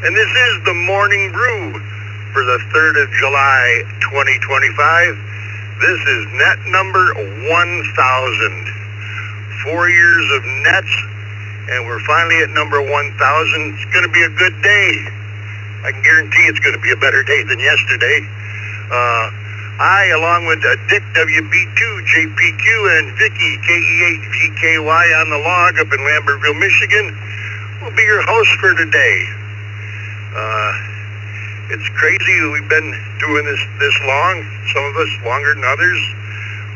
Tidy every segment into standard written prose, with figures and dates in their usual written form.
and this is the Morning Brew for the 3rd of July, 2025. This is net number 1,000. 4 years of nets, and we're finally at number 1,000. It's going to be a good day. I can guarantee it's going to be a better day than yesterday. I, along with Dick WB2, JPQ, and Vicky KE8VKY on the log up in Lambertville, Michigan, will be your host for today. It's crazy that we've been doing this long, some of us longer than others,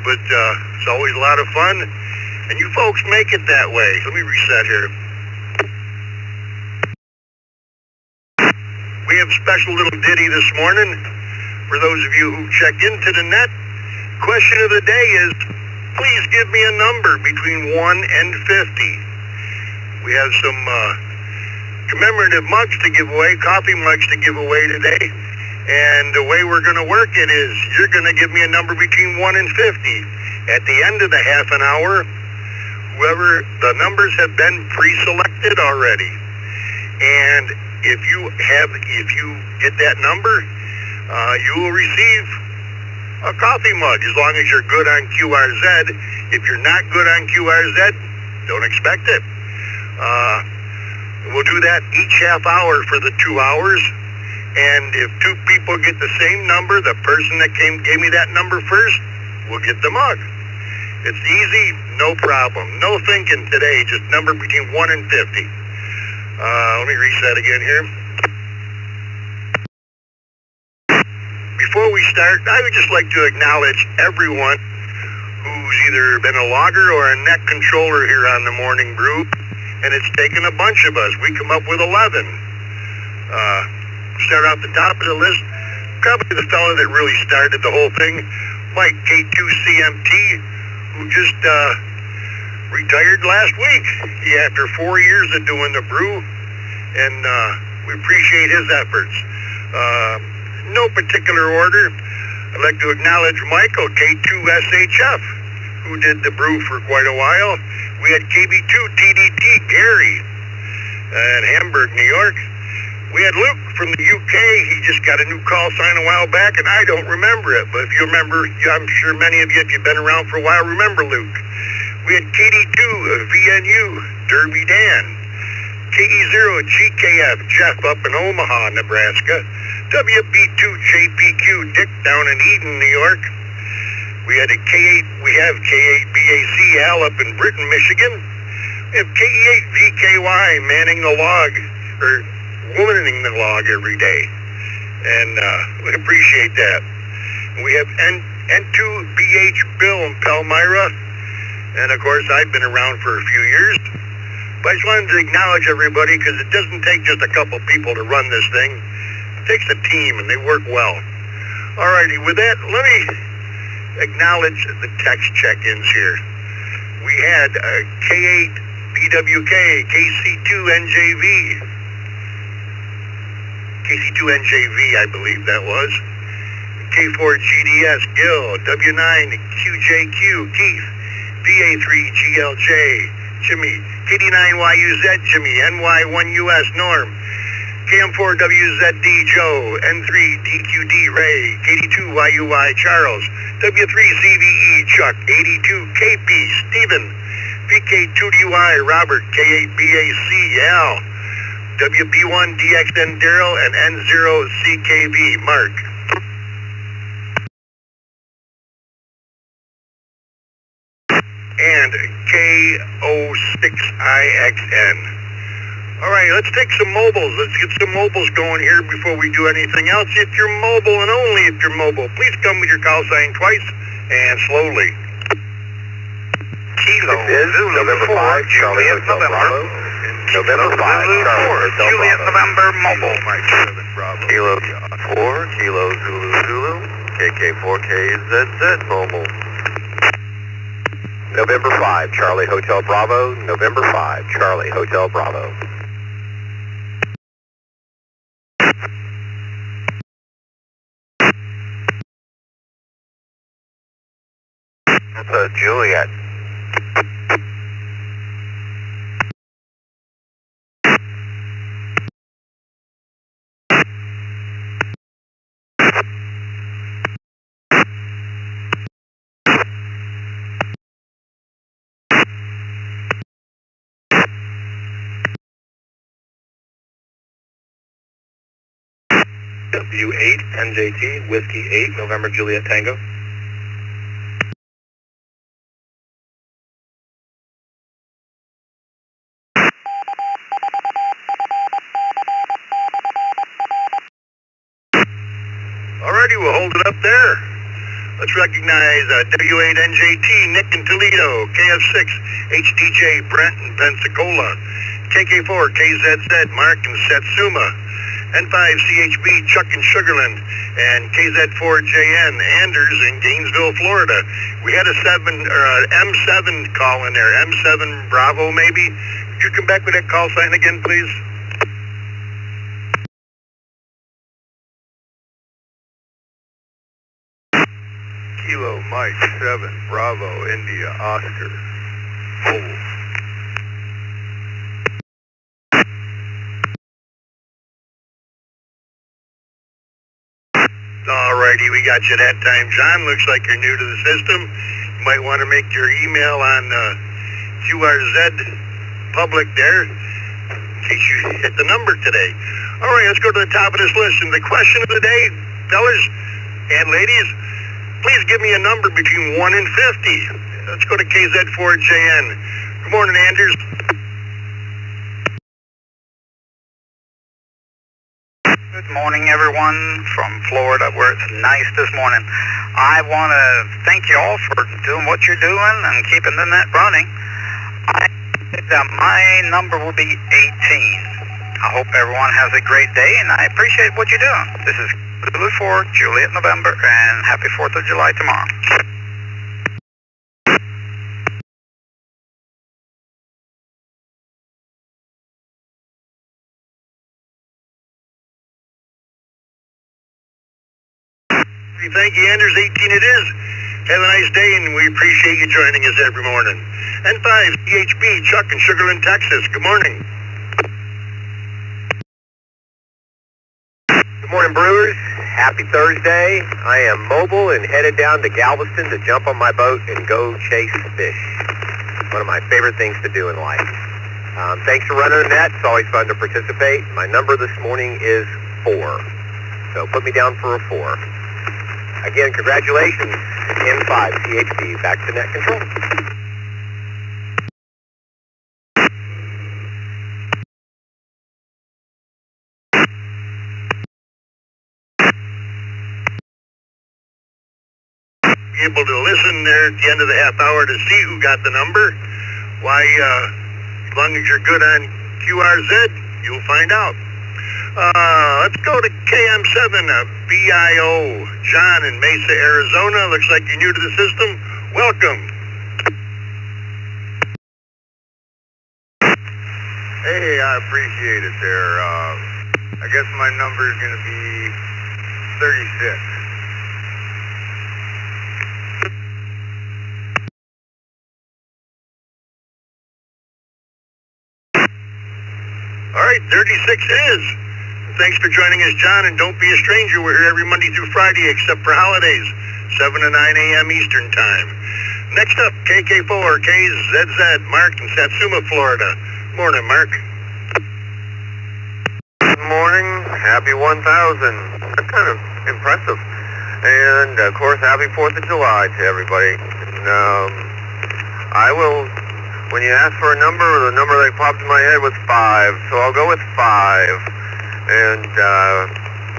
but it's always a lot of fun, and you folks make it that way. Let me reset here. We have a special little ditty this morning for those of you who checked into the net. Question of the day is, please give me a number between 1 and 50. We have some commemorative mugs to give away, coffee mugs to give away today. And the way we're going to work it is, you're going to give me a number between 1 and 50. At the end of the half an hour, whoever the numbers have been pre-selected already. And if you get that number, you will receive a coffee mug as long as you're good on QRZ. If you're not good on QRZ, don't expect it. We'll do that each half hour for the 2 hours. And if 2 people get the same number, the person that gave me that number first will get the mug. It's easy, no problem. No thinking today, just number between 1 and 50. Let me reset again here. Before we start, I would just like to acknowledge everyone who's either been a logger or a net controller here on the Morning Brew, and it's taken a bunch of us. We come up with 11. Start off the top of the list, probably the fellow that really started the whole thing, Mike K2CMT, who just retired last week after 4 years of doing the brew, and we appreciate his efforts. No particular order, I'd like to acknowledge Michael, K2SHF, who did the brew for quite a while. We had KB2TDT, Gary, in Hamburg, New York. We had Luke from the UK. He just got a new call sign a while back, and I don't remember it. But if you remember, I'm sure many of you, if you've been around for a while, remember Luke. We had KD2, VNU, Derby Dan. KE0GKF, Jeff up in Omaha, Nebraska. WB2JPQ, Dick down in Eden, New York. We had we have K8BAC, Al up in Britain, Michigan. We have KE8VKY manning the log, or womaning the log every day. And we appreciate that. We have N2BH Bill in Palmyra. And of course, I've been around for a few years. But I just wanted to acknowledge everybody, because it doesn't take just a couple people to run this thing. It takes a team, and they work well. Alrighty, with that, let me acknowledge the text check-ins here. We had K8BWK, KC2NJV, KC2NJV, I believe that was. K4GDS, Gil, W9QJQ, Keith, BA3GLJ, Jimmy, KD9YUZ, Jimmy, NY1US, Norm, KM4WZD, Joe, N3DQD, Ray, KD2YUY, Charles, W3CVE, Chuck, 82KP, Stephen, PK2DY, Robert, K8BAC, Al, WB1DXN, Daryl, and N0CKV, Mark. And K06IXN. All right, let's take some mobiles. Let's get some mobiles going here before we do anything else. If you're mobile, and only if you're mobile, please come with your call sign twice and slowly. Kilo November 5, Juliet, November. November 5, Charlie, Juliet, November, mobile. Kilo 4, Kilo Zulu Zulu, KK4KZZ, mobile. November 5, Charlie Hotel Bravo, November 5, Charlie Hotel Bravo. That's Juliet. SWL NJT, Whiskey 8, November Juliet Tango. Alrighty, we'll hold it up there. Let's recognize W8NJT, Nick in Toledo, KF6, HDJ, Brent in Pensacola, KK4, KZZ, Mark in Satsuma, N5CHB, Chuck in Sugarland, and KZ4JN, Anders in Gainesville, Florida. We had a M7 call in there, M7 Bravo maybe. Could you come back with that call sign again, please? Kilo Mike 7 Bravo India Oscar. Oh. Alrighty, we got you that time, John. Looks like you're new to the system. You might want to make your email on QRZ public there in case you hit the number today. Alright, let's go to the top of this list. And the question of the day, fellas and ladies, please give me a number between 1 and 50. Let's go to KZ4JN. Good morning, Anders. Good morning, everyone from Florida, where it's nice this morning. I want to thank you all for doing what you're doing and keeping the net running. My number will be 18. I hope everyone has a great day, and I appreciate what you're doing. This is Zulu 4, Juliet, November, and happy 4th of July tomorrow. Thank you, Anders. 18 it is. Have a nice day, and we appreciate you joining us every morning. N5, CHB, Chuck in Sugarland, Texas. Good morning. Good morning, Brewers. Happy Thursday. I am mobile and headed down to Galveston to jump on my boat and go chase fish. One of my favorite things to do in life. Thanks for running the net. It's always fun to participate. My number this morning is 4. So put me down for a 4. Again, congratulations, N5 CHB, back to net control. Be able to listen there at the end of the half hour to see who got the number. Why, as long as you're good on QRZ, you'll find out. Let's go to KM7, BIO, John in Mesa, Arizona. Looks like you're new to the system. Welcome. Hey, I appreciate it there. I guess my number is going to be 36. All right, 36 it is. Thanks for joining us, John, and don't be a stranger. We're here every Monday through Friday, except for holidays, 7 to 9 a.m. Eastern Time. Next up, KK4, KZZ, Mark in Satsuma, Florida. Morning, Mark. Good morning. Happy 1000. That's kind of impressive. And, of course, happy 4th of July to everybody. And, I will, when you ask for a number, the number that popped in my head was 5. So I'll go with 5. And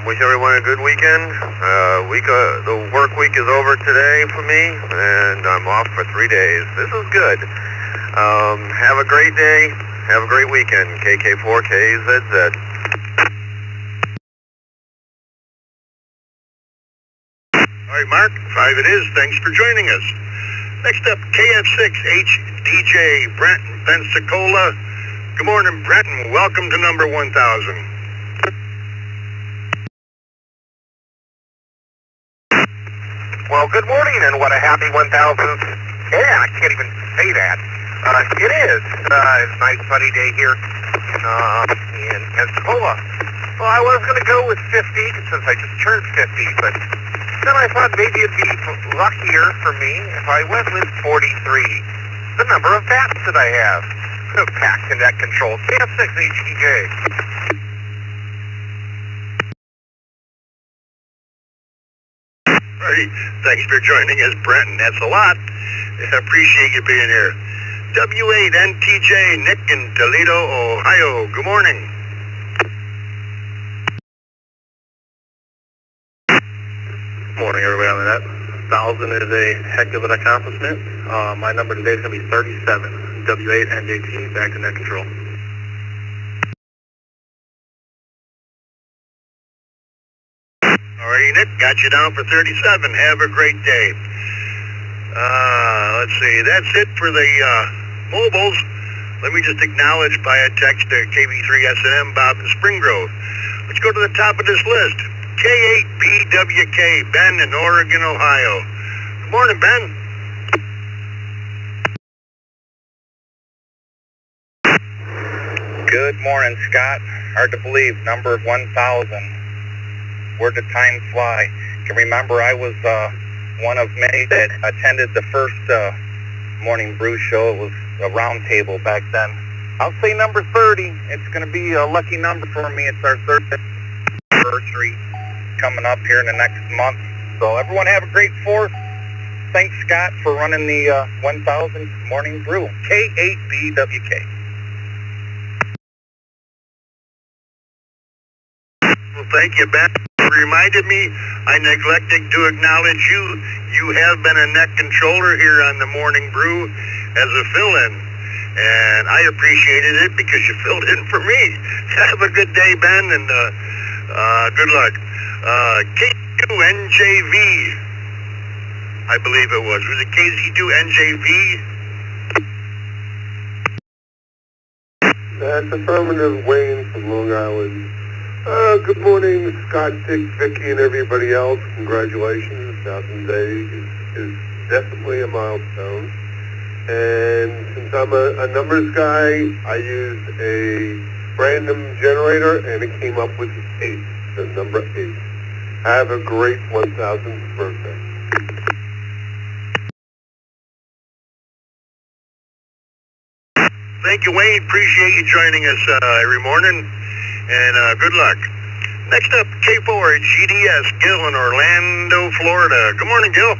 wish everyone a good weekend. The work week is over today for me, and I'm off for 3 days. This is good. Have a great day. Have a great weekend. KK4KZZ. All right, Mark, 5 it is. Thanks for joining us. Next up, KF6HDJ, Brent in Pensacola. Good morning, Brent, and welcome to number 1000. Well, good morning, and what a happy 1000th. Yeah, I can't even say that. It is. It's a nice sunny day here in Pensacola. Well, I was going to go with 50 since I just turned 50, but then I thought maybe it'd be luckier for me if I went with 43. The number of bats that I have. Packed in that control. KF6HDJ. sorry. Thanks for joining us, Brenton. That's a lot. I appreciate you being here. W8NTJ, Nick in Toledo, Ohio. Good morning. Morning, everybody on that. 1,000 is a heck of an accomplishment. My number today is going to be 37. W8NJT, back to net control. Alrighty, Nick, got you down for 37. Have a great day. Let's see, that's it for the mobiles. Let me just acknowledge by a text to KB3SNM, Bob in Spring Grove. Let's go to the top of this list. K8BWK, Ben in Oregon, Ohio. Good morning, Ben. Good morning, Scott. Hard to believe, number 1,000. Where did time fly? Can remember I was one of many that attended the first morning brew show. It was a round table back then. I'll say number 30. It's going to be a lucky number for me. It's our 30th anniversary coming up here in the next month. So everyone have a great 4th. Thanks, Scott, for running the 1,000 morning brew. K8BWK. Well, thank you, Ben. You reminded me, I neglected to acknowledge you. You have been a net controller here on the Morning Brew as a fill-in, and I appreciated it because you filled in for me. Have a good day, Ben, and good luck. K2NJV, I believe it was. Was it KZ2NJV? That's affirmative, Wayne from Long Island. Good morning, Scott, Dick, Vicky, and everybody else. Congratulations. 1,000 days is definitely a milestone. And since I'm a numbers guy, I used a random generator, and it came up with 8, the number 8. Have a great 1,000th birthday. Thank you, Wayne. Appreciate you joining us every morning. And good luck. Next up, K4 GDS, Gil in Orlando, Florida. Good morning, Gil.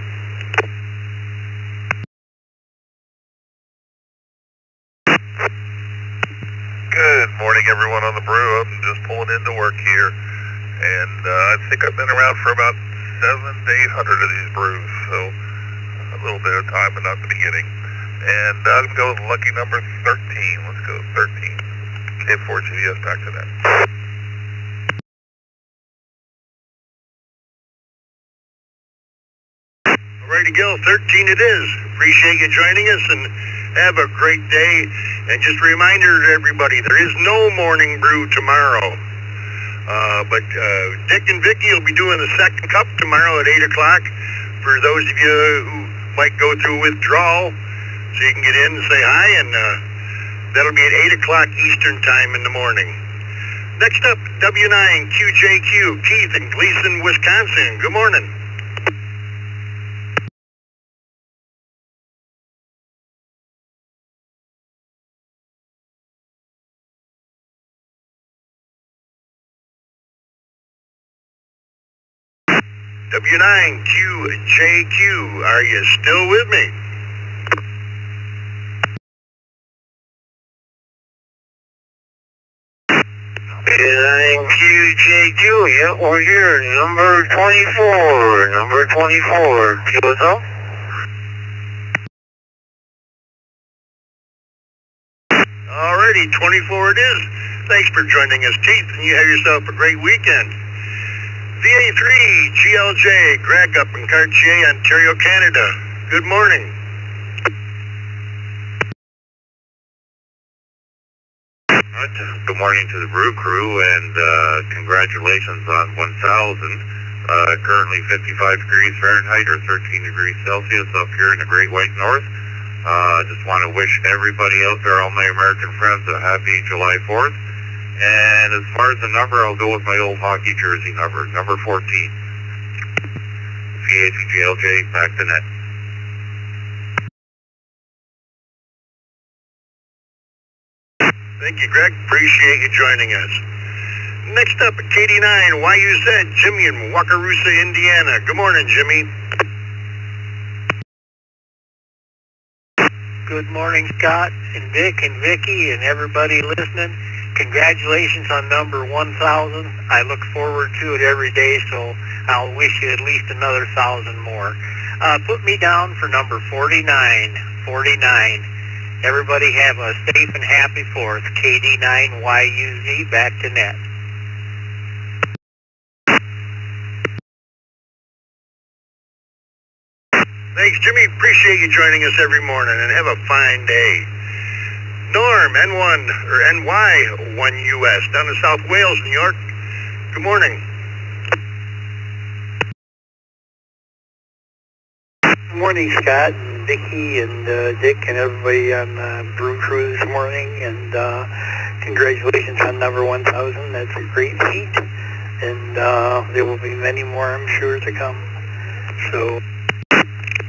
Good morning, everyone on the brew. I'm just pulling into work here. And I think I've been around for about 700 to 800 of these brews. So a little bit of time, but not the beginning. And I'm going to go with lucky number 13. Let's go 13. K4 GDS, back to that. Alrighty, Gil, 13 it is. Appreciate you joining us, and have a great day. And just a reminder to everybody, there is no morning brew tomorrow. But Dick and Vicky will be doing the second cup tomorrow at 8 o'clock. For those of you who might go through withdrawal, so you can get in and say hi, and that'll be at 8 o'clock Eastern time in the morning. Next up, W9QJQ, Keith in Gleason, Wisconsin. Good morning. W9QJQ, are you still with me? W9QJQ, yeah, we're here. Number 24. Number 24. What's up? Alrighty, 24 it is. Thanks for joining us, Keith, and you have yourself a great weekend. VA3 GLJ, Greg up in Cartier, Ontario, Canada. Good morning. Good morning to the brew crew, and congratulations on 1,000. Currently 55 degrees Fahrenheit or 13 degrees Celsius up here in the Great White North. Just want to wish everybody out there, all my American friends, a happy July 4th. And as far as the number, I'll go with my old hockey jersey number, number 14. VHGLJ, back to net. Thank you, Greg. Appreciate you joining us. Next up, KD9, YUZ, Jimmy in Wakarusa, Indiana. Good morning, Jimmy. Good morning, Scott and Vic and Vicky and everybody listening. Congratulations on number 1,000. I look forward to it every day, so I'll wish you at least another 1,000 more. Put me down for number 49. 49. Everybody have a safe and happy 4th. KD9YUZ, back to net. Thanks, Jimmy. Appreciate you joining us every morning, and have a fine day. Norm, N1, or NY1US, down in South Wales, New York. Good morning. Good morning, Scott and Vicky and Dick and everybody on the Brew Crew this morning, and congratulations on number 1,000. That's a great feat, and there will be many more, I'm sure, to come. So,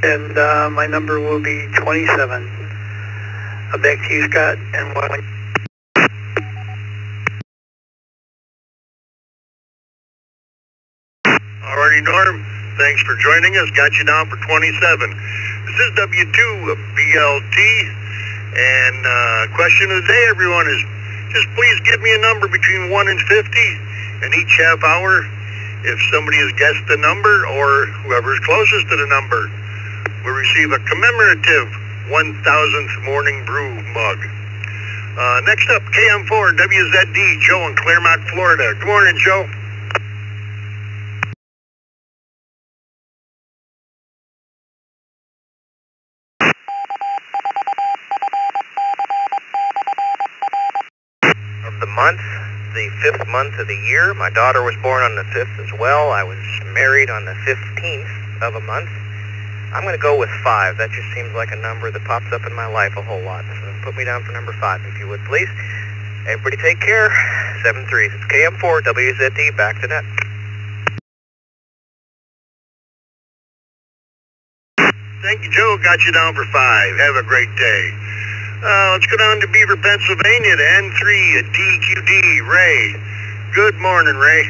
and my number will be 27. Back to you, Scott, and one. Alrighty, Norm. Thanks for joining us. Got you down for 27. This is W2BLT, and question of the day, everyone, is just please give me a number between 1 and 50, and each half hour, if somebody has guessed the number or whoever's closest to the number will receive a commemorative 1,000th Morning Brew mug. Next up, KM4 WZD, Joe in Claremont, Florida. Good morning, Joe. Of the month, the 5th month of the year. My daughter was born on the 5th as well. I was married on the 15th of a month. I'm going to go with 5. That just seems like a number that pops up in my life a whole lot. So put me down for number 5, if you would, please. Everybody take care. 7-3. It's KM4 WZD, back to net. Thank you, Joe. Got you down for 5. Have a great day. Let's go down to Beaver, Pennsylvania, to N3 at DQD. Ray. Good morning, Ray.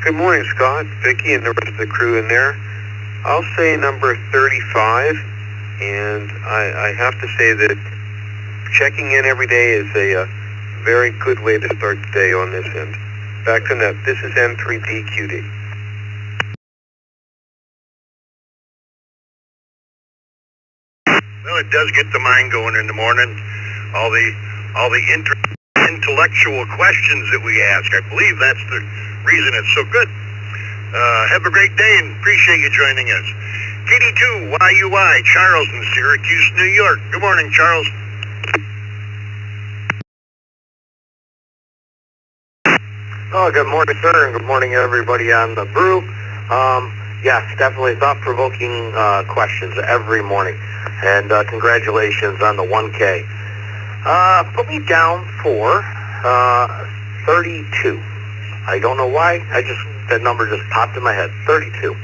Good morning, Scott, Vicky, and the rest of the crew in there. I'll say number 35, and I have to say that checking in every day is a very good way to start the day on this end. Back to net. This is N3PQD. Well, it does get the mind going in the morning. All the intellectual questions that we ask. I believe that's the reason it's so good. Have a great day and appreciate you joining us. KD2YUI, Charles in Syracuse, New York. Good morning, Charles. Oh, good morning, sir, and good morning, everybody on the Brew. Yes, definitely thought-provoking questions every morning, and congratulations on the 1K. Put me down for 32. I don't know why, that number just popped in my head, 32.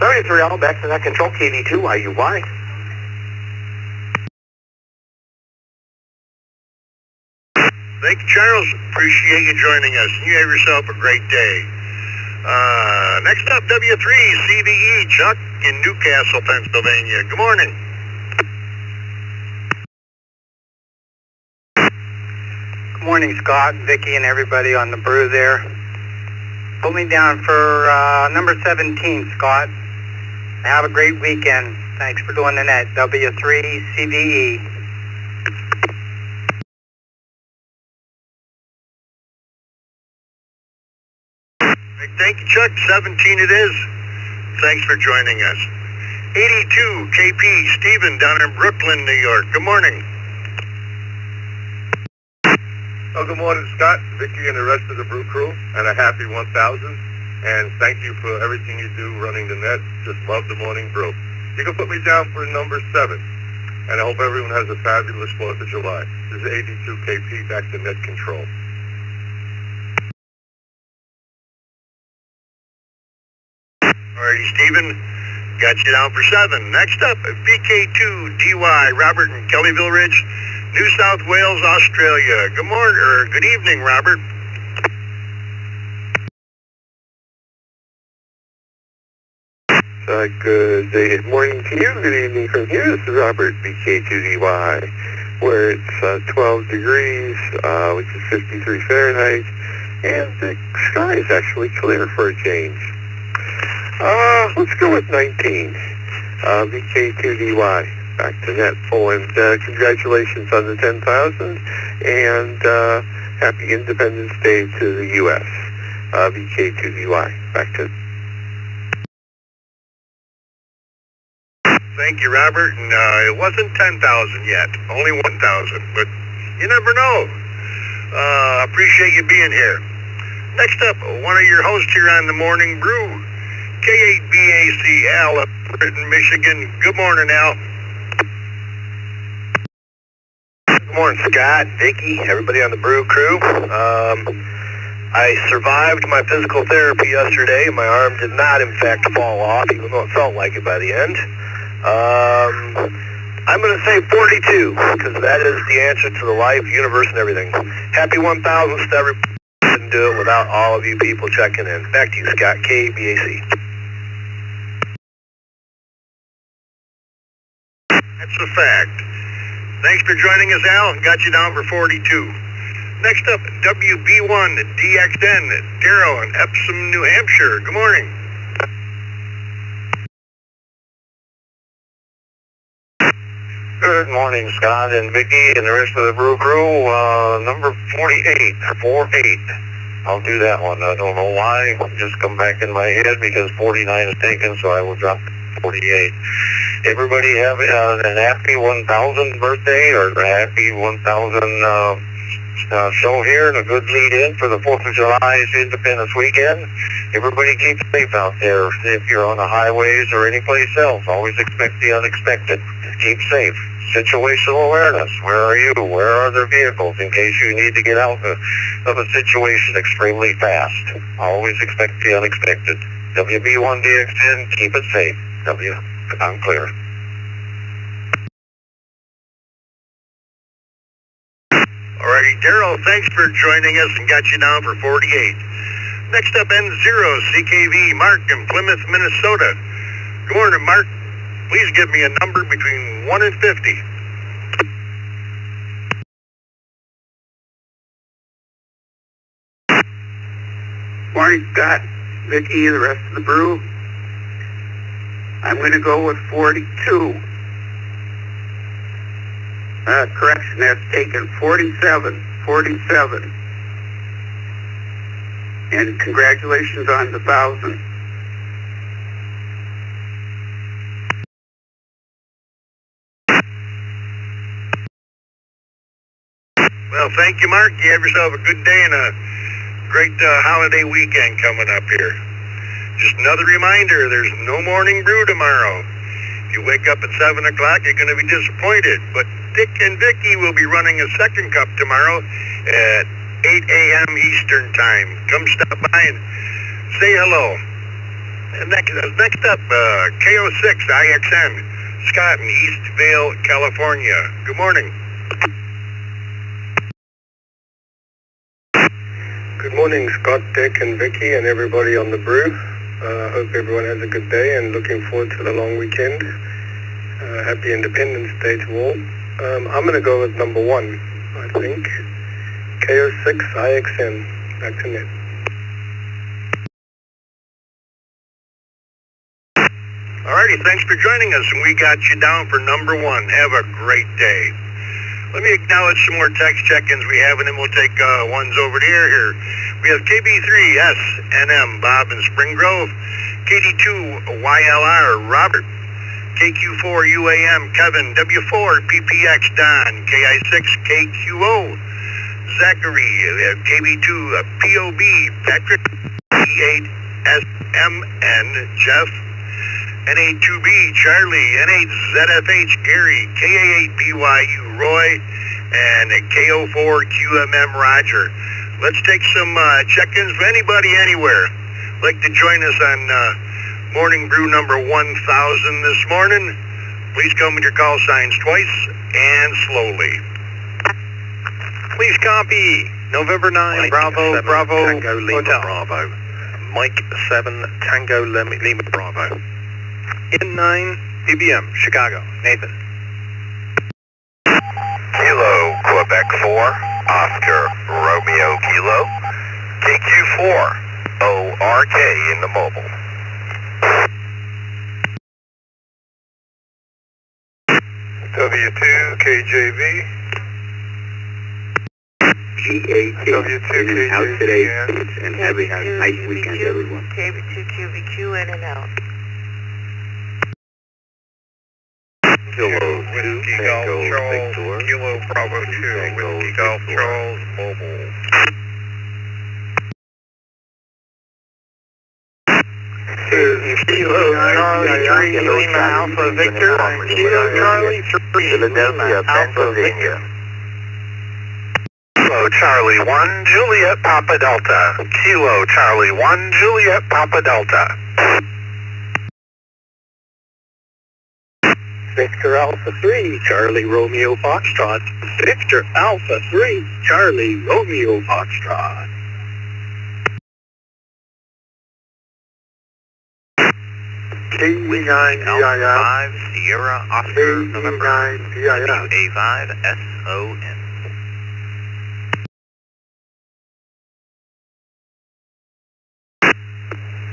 33, all back to that control, KD2YUY. Thank you, Charles. Appreciate you joining us. You have yourself a great day. Next up, W3CVE, Chuck in Newcastle, Pennsylvania. Good morning. Good morning, Scott, Vicky, and everybody on the Brew there. Put me down for number 17, Scott. Have a great weekend. Thanks for doing the net. W3CVE. Thank you, Chuck. 17 it is. Thanks for joining us. 82 KP Stephen down in Brooklyn, New York. Good morning. Oh, good morning, Scott, Vicky, and the rest of the Brew crew, and a happy 1,000. And thank you for everything you do running the net. Just love the morning brew. You can put me down for number 7. And I hope everyone has a fabulous 4th of July. This is 82 KP, back to net control. Alrighty, Stephen. Got you down for 7. Next up, BK2DY, Robert in Kellyville Ridge, New South Wales, Australia. Good morning, or good evening, Robert. Good day, good morning to you. Good evening from here. This is Robert, BK2DY, where it's 12 degrees, which is 53 Fahrenheit, and the sky is actually clear for a change. Let's go with 19. BK2DY, back to net full, and congratulations on the 10,000, and happy Independence Day to the U.S. BK2DY, back to... Thank you, Robert. And it wasn't 10,000 yet, only 1,000, but you never know. Appreciate you being here. Next up, one of your hosts here on the Morning Brew, K8BAC, Al, up in Michigan. Good morning, Al. Good morning, Scott, Vicky, everybody on the Brew crew. I survived my physical therapy yesterday. My arm did not, in fact, fall off, even though it felt like it by the end. I'm going to say 42, because that is the answer to the life, universe, and everything. Happy 1,000th to everybody. Couldn't do it without all of you people checking in. Back to you, Scott, KBAC. That's a fact. Thanks for joining us, Al. Got you down for 42. Next up, WB1DXN, Darryl in Epsom, New Hampshire. Good morning. Good morning, Scott and Vicky and the rest of the Brew crew. Number 48, 48. I'll do that one. I don't know why. Just come back in my head because 49 is taken, so I will drop 48. Everybody have an happy 1,000th birthday or a happy 1,000 show here and a good lead in for the 4th of July's Independence Weekend. Everybody keep safe out there. If you're on the highways or any place else, always expect the unexpected. Keep safe. Situational awareness. Where are you? Where are there vehicles in case you need to get out of a situation extremely fast? Always expect the unexpected. WB1DXN, keep it safe. I'm clear. Alrighty, Darryl, thanks for joining us and got you down for 48. Next up, N0CKV, Mark in Plymouth, Minnesota. Good morning, Mark. Please give me a number between 1 and 50. Morning, Scott, Vicky, and the rest of the Brew. I'm going to go with 42. Correction, that's taken 47. 47. And congratulations on the 1,000. Well, thank you, Mark. You have yourself a good day and a great holiday weekend coming up here. Just another reminder, there's no Morning Brew tomorrow. If you wake up at 7 o'clock, you're going to be disappointed. But Dick and Vicky will be running a second cup tomorrow at 8 a.m. Eastern Time. Come stop by and say hello. And next up, KO6 IXN, Scott in East Vale, California. Good morning. Good morning, Scott, Dick, and Vicky, and everybody on the Brew. Hope everyone has a good day and looking forward to the long weekend. Happy Independence Day to all. I'm going to go with number 1, I think. KO6 IXN. Back to net. Alrighty, thanks for joining us, and we got you down for number 1. Have a great day. Let me acknowledge some more text check-ins we have, and then we'll take ones over the air here. We have KB3SNM, Bob in Spring Grove, KD2YLR, Robert, KQ4UAM, Kevin, W4PPX, Don, KI6KQO, Zachary, KB2 POB, Patrick, P8SMN, Jeff, NA2B, Charlie, N8ZFH, Gary, KA8BYU, Roy, and KO4QMM, Roger. Let's take some check-ins for anybody anywhere. Like to join us on Morning Brew number 1,000 this morning. Please come with your call signs twice and slowly. Please copy November 9, Mike Bravo, 7, Bravo, Tango Lima Hotel. Bravo. Mike 7, Tango Lima Bravo. N9 BBM, Chicago. Nathan. Kilo, Quebec 4, Oscar, Romeo Kilo, KQ4, ORK in the mobile. W2 KJV. GAT W2 in and out today, KJV. and have a nice weekend, everyone. KB2 QBQ in and out. Kilo, Whiskey Tango, Golf Charles, Victor. Kilo Bravo 2, Tango, Whiskey Golf Victor. Charles, mobile. Kilo Charlie 3 Lima Alpha Victor. Kilo Charlie 3 Philadelphia, Lima Alpha Victor. Kilo Charlie 1, Juliet Papa Delta. Kilo Charlie 1, Juliet Papa Delta. Victor Alpha 3 Charlie Romeo Foxtrot. Victor Alpha 3 Charlie Romeo Foxtrot. KE9 Alpha DIF. 5, Sierra Oscar, November, KE9 DIF. WA5, SON.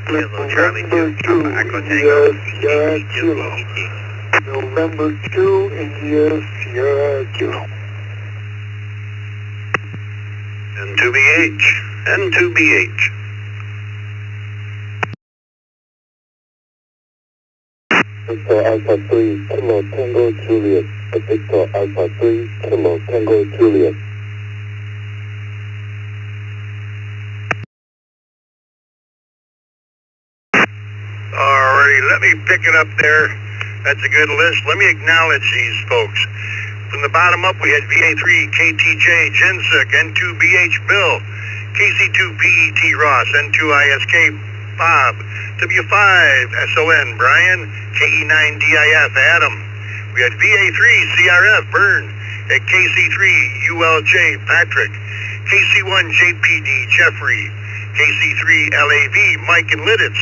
Kilo Charlie 2, Papa Echo Tango, Kilo. November 2 India Sierra Kilo. N2BH, N2BH. Victor Alpha 3 Kilo Tango Juliet. Victor Alpha 3 Kilo Tango Juliet. Alrighty, let me pick it up there. That's a good list. Let me acknowledge these folks. From the bottom up, we had VA3, KTJ, Jinsuk, N2BH, Bill, KC2PET, Ross, N2ISK, Bob, W5, SON, Brian, KE9DIF, Adam. We had VA3, CRF, Bern, at KC3, ULJ, Patrick, KC1, JPD, Jeffrey, KC3, LAV, Mike and Lidditz.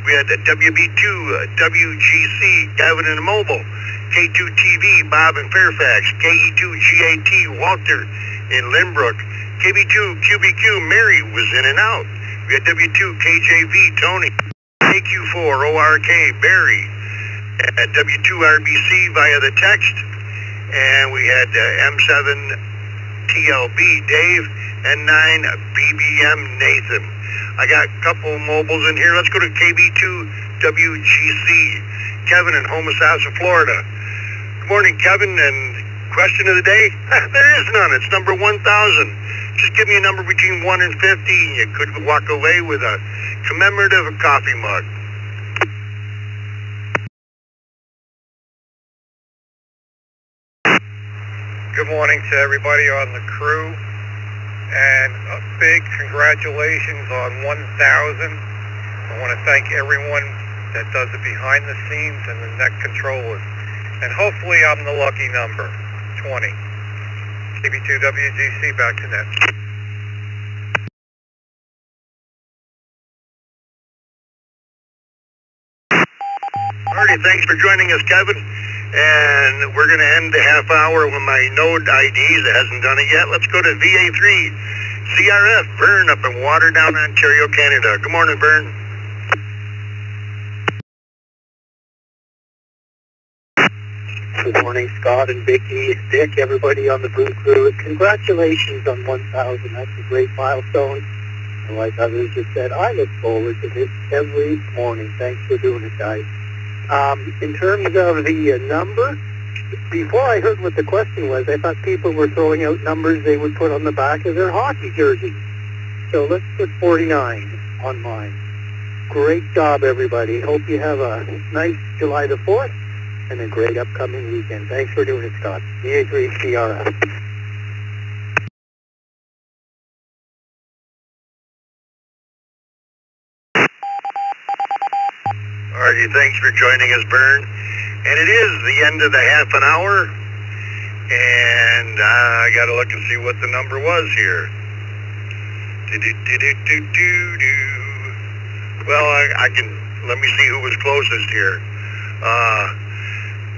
We had WB2, WGC, Gavin and Mobile, K2TV, Bob in Fairfax, KE2GAT, Walter in Lynbrook, KB2, QBQ, Mary was in and out. We had W2, KJV, Tony, KQ4, ORK, Barry, at W2 RBC via the text, and we had M7 TLB, Dave, N9 BBM, Nathan. I got a couple mobiles in here. Let's go to KB2 WGC. Kevin in Homosassa, Florida. Good morning, Kevin. And question of the day? There is none. It's number 1,000. Just give me a number between 1 and 50, and you could walk away with a commemorative coffee mug. Good morning to everybody on the crew, and a big congratulations on 1,000. I want to thank everyone that does it behind the scenes and the neck controllers. And hopefully I'm the lucky number, 20. KB2WGC, back to net. Alrighty, thanks for joining us, Kevin. And we're going to end the half hour with my node ID that hasn't done it yet. Let's go to VA3, CRF, Vern up in Waterdown, Ontario, Canada. Good morning, Vern. Good morning, Scott and Vicky, Dick, everybody on the Brew crew. Congratulations on 1,000. That's a great milestone. And like others have said, I look forward to this every morning. Thanks for doing it, guys. In terms of the number, before I heard what the question was, I thought people were throwing out numbers they would put on the back of their hockey jerseys. So let's put 49 on mine. Great job, everybody. Hope you have a nice July the 4th and a great upcoming weekend. Thanks for doing it, Scott. VA3 CRF. Alrighty, thanks for joining us, Vern. And it is the end of the half an hour. And I got to look and see what the number was here. Well, I can, let me see who was closest here.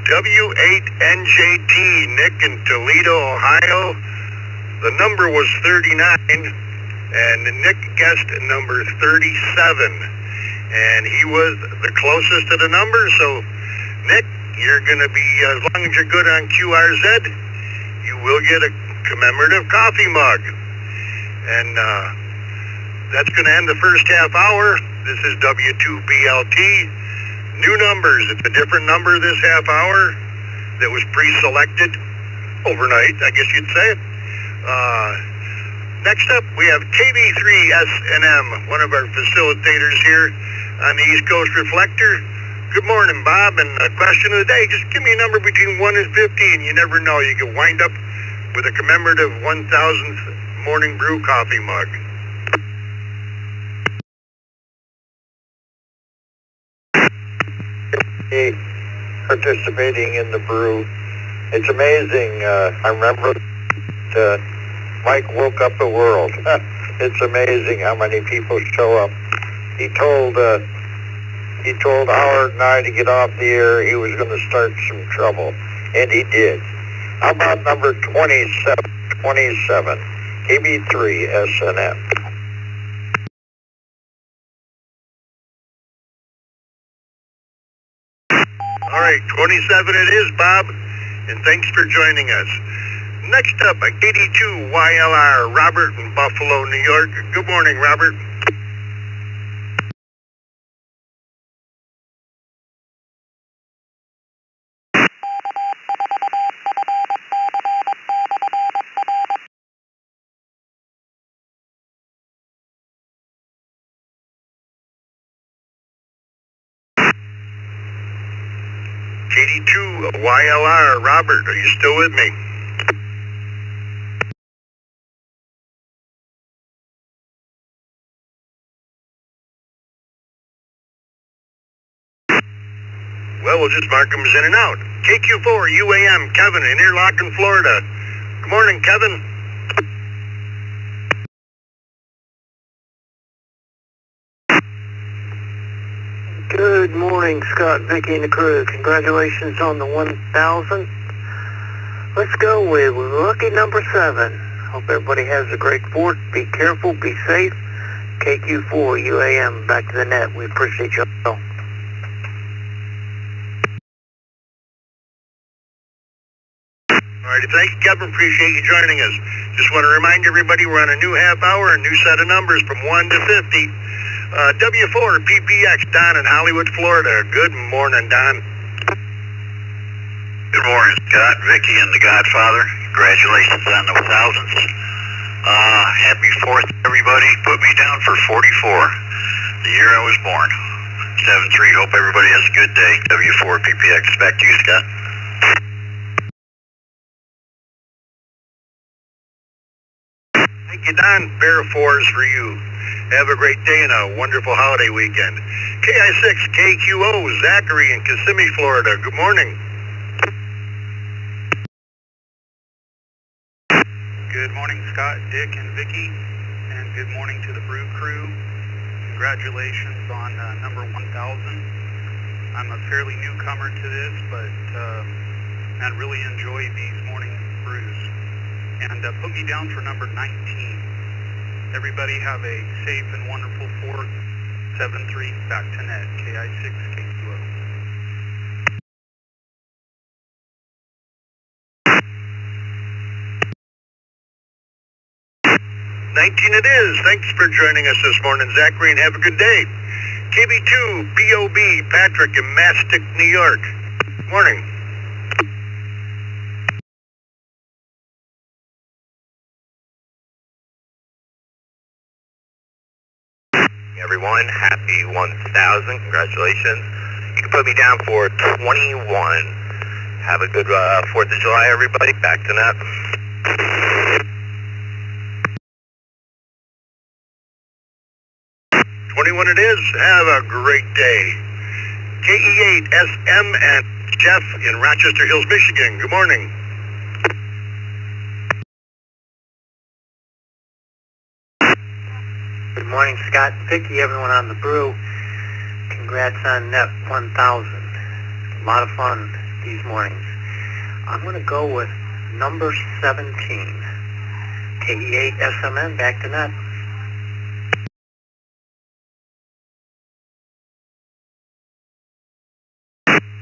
W8NJT, Nick in Toledo, Ohio. The number was 39, and Nick guessed number 37. And he was the closest to the number, so Nick, you're going to be, as long as you're good on QRZ, you will get a commemorative coffee mug. And that's going to end the first half hour. This is W2BLT. New numbers. It's a different number this half hour that was pre-selected overnight, I guess you'd say. Next up, we have KB3SNM, one of our facilitators here on the East Coast Reflector. Good morning, Bob. And question of the day, just give me a number between 1 and 50, and you never know. You can wind up with a commemorative 1000th Morning Brew coffee mug. Participating in the brew. It's amazing. I remember Mike woke up the world. It's amazing how many people show up. He told Howard and I to get off the air. He was going to start some trouble, and he did. How about number 27, KB3 SNM? All right, 27 it is, Bob, and thanks for joining us. Next up, 82 YLR, Robert in Buffalo, New York. Good morning, Robert. KD2 YLR, Robert, are you still with me? Well, we'll just mark them as in and out. KQ4 UAM, Kevin in Interlachen, Florida. Good morning, Kevin. Good morning, Scott, Vicky, and the crew. Congratulations on the 1,000. Let's go with lucky number 7. Hope everybody has a great 4th. Be careful, be safe. KQ4 UAM, back to the net. We appreciate you all. Alrighty, thanks, Kevin. Appreciate you joining us. Just want to remind everybody we're on a new half hour, a new set of numbers from 1 to 50. W4 PPX, Don in Hollywood, Florida. Good morning, Don. Good morning, Scott, Vicky, and the Godfather. Congratulations on the 1000s. Happy 4th, everybody. Put me down for 44, the year I was born. 7-3. Hope everybody has a good day. W4 PPX. Back to you, Scott. Thank you, Don. Bear 4s for you. Have a great day and a wonderful holiday weekend. KI6 KQO, Zachary in Kissimmee, Florida. Good morning. Good morning, Scott, Dick, and Vicky, and good morning to the Brew crew. Congratulations on number 1,000. I'm a fairly newcomer to this, but I really enjoy these morning brews. And put me down for number 19. Everybody have a safe and wonderful 4th. 7-3, back to net, KI6 KQO. It is. Thanks for joining us this morning, Zachary, and have a good day. KB2 BOB, Patrick in Mastic, New York. Morning. Everyone, happy 1,000. Congratulations. You can put me down for 21. Have a good 4th of July, everybody. Back to net. 21 it is. Have a great day. KE8SM and Jeff in Rochester Hills, Michigan. Good morning. Good morning, Scott, Vicky, everyone on the Brew. Congrats on net 1,000. A lot of fun these mornings. I'm going to go with number 17. KE8SMN, back to net.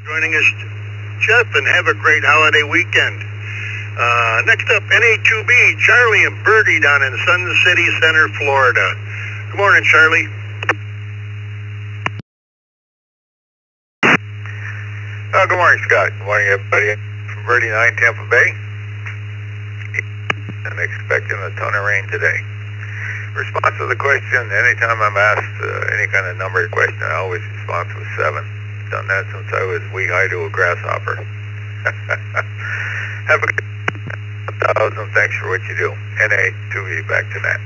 Joining us, Jeff, and have a great holiday weekend. Next up, NA2B, Charlie and Birdie down in Sun City Center, Florida. Good morning, Charlie. Good morning, Scott. Good morning, everybody. From Birdie 9, Tampa Bay. I'm expecting a ton of rain today. Response to the question, anytime I'm asked any kind of numbered question, I always respond with 7. Done that since I was weak-high to a grasshopper. Have a good 1,000. Thanks for what you do. NA2B, back to that.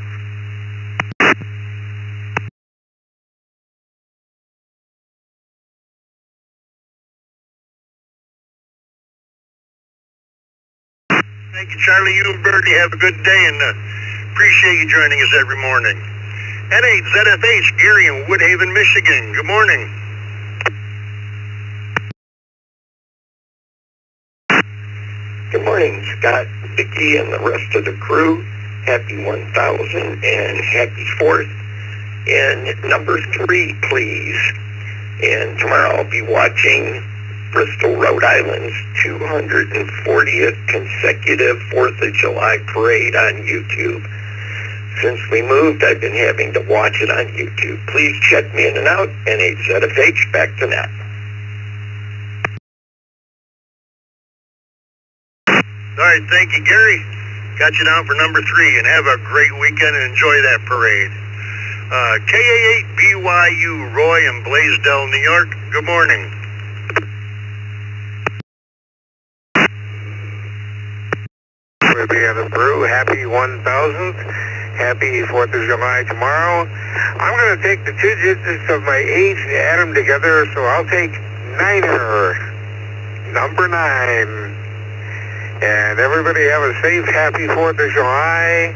Thank you, Charlie. You and Birdie have a good day, and appreciate you joining us every morning. N8ZFH, Erie in Woodhaven, Michigan. Good morning. Good morning, Scott, Vicky, and the rest of the crew. Happy 1000 and happy 4th. And number 3, please. And tomorrow I'll be watching Bristol, Rhode Island's 240th consecutive 4th of July parade on YouTube. Since we moved, I've been having to watch it on YouTube. Please check me in and out. N8ZFH, back to net. All right, thank you, Gary. Got you down for number 3, and have a great weekend and enjoy that parade. KA8BYU, Roy in Blaisdell, New York. Good morning. We'll be at the Brew. Happy 1000th. Happy 4th of July tomorrow. I'm going to take the 2 digits of my age and add them together, so I'll take 9er. Number 9. And everybody have a safe, happy 4th of July,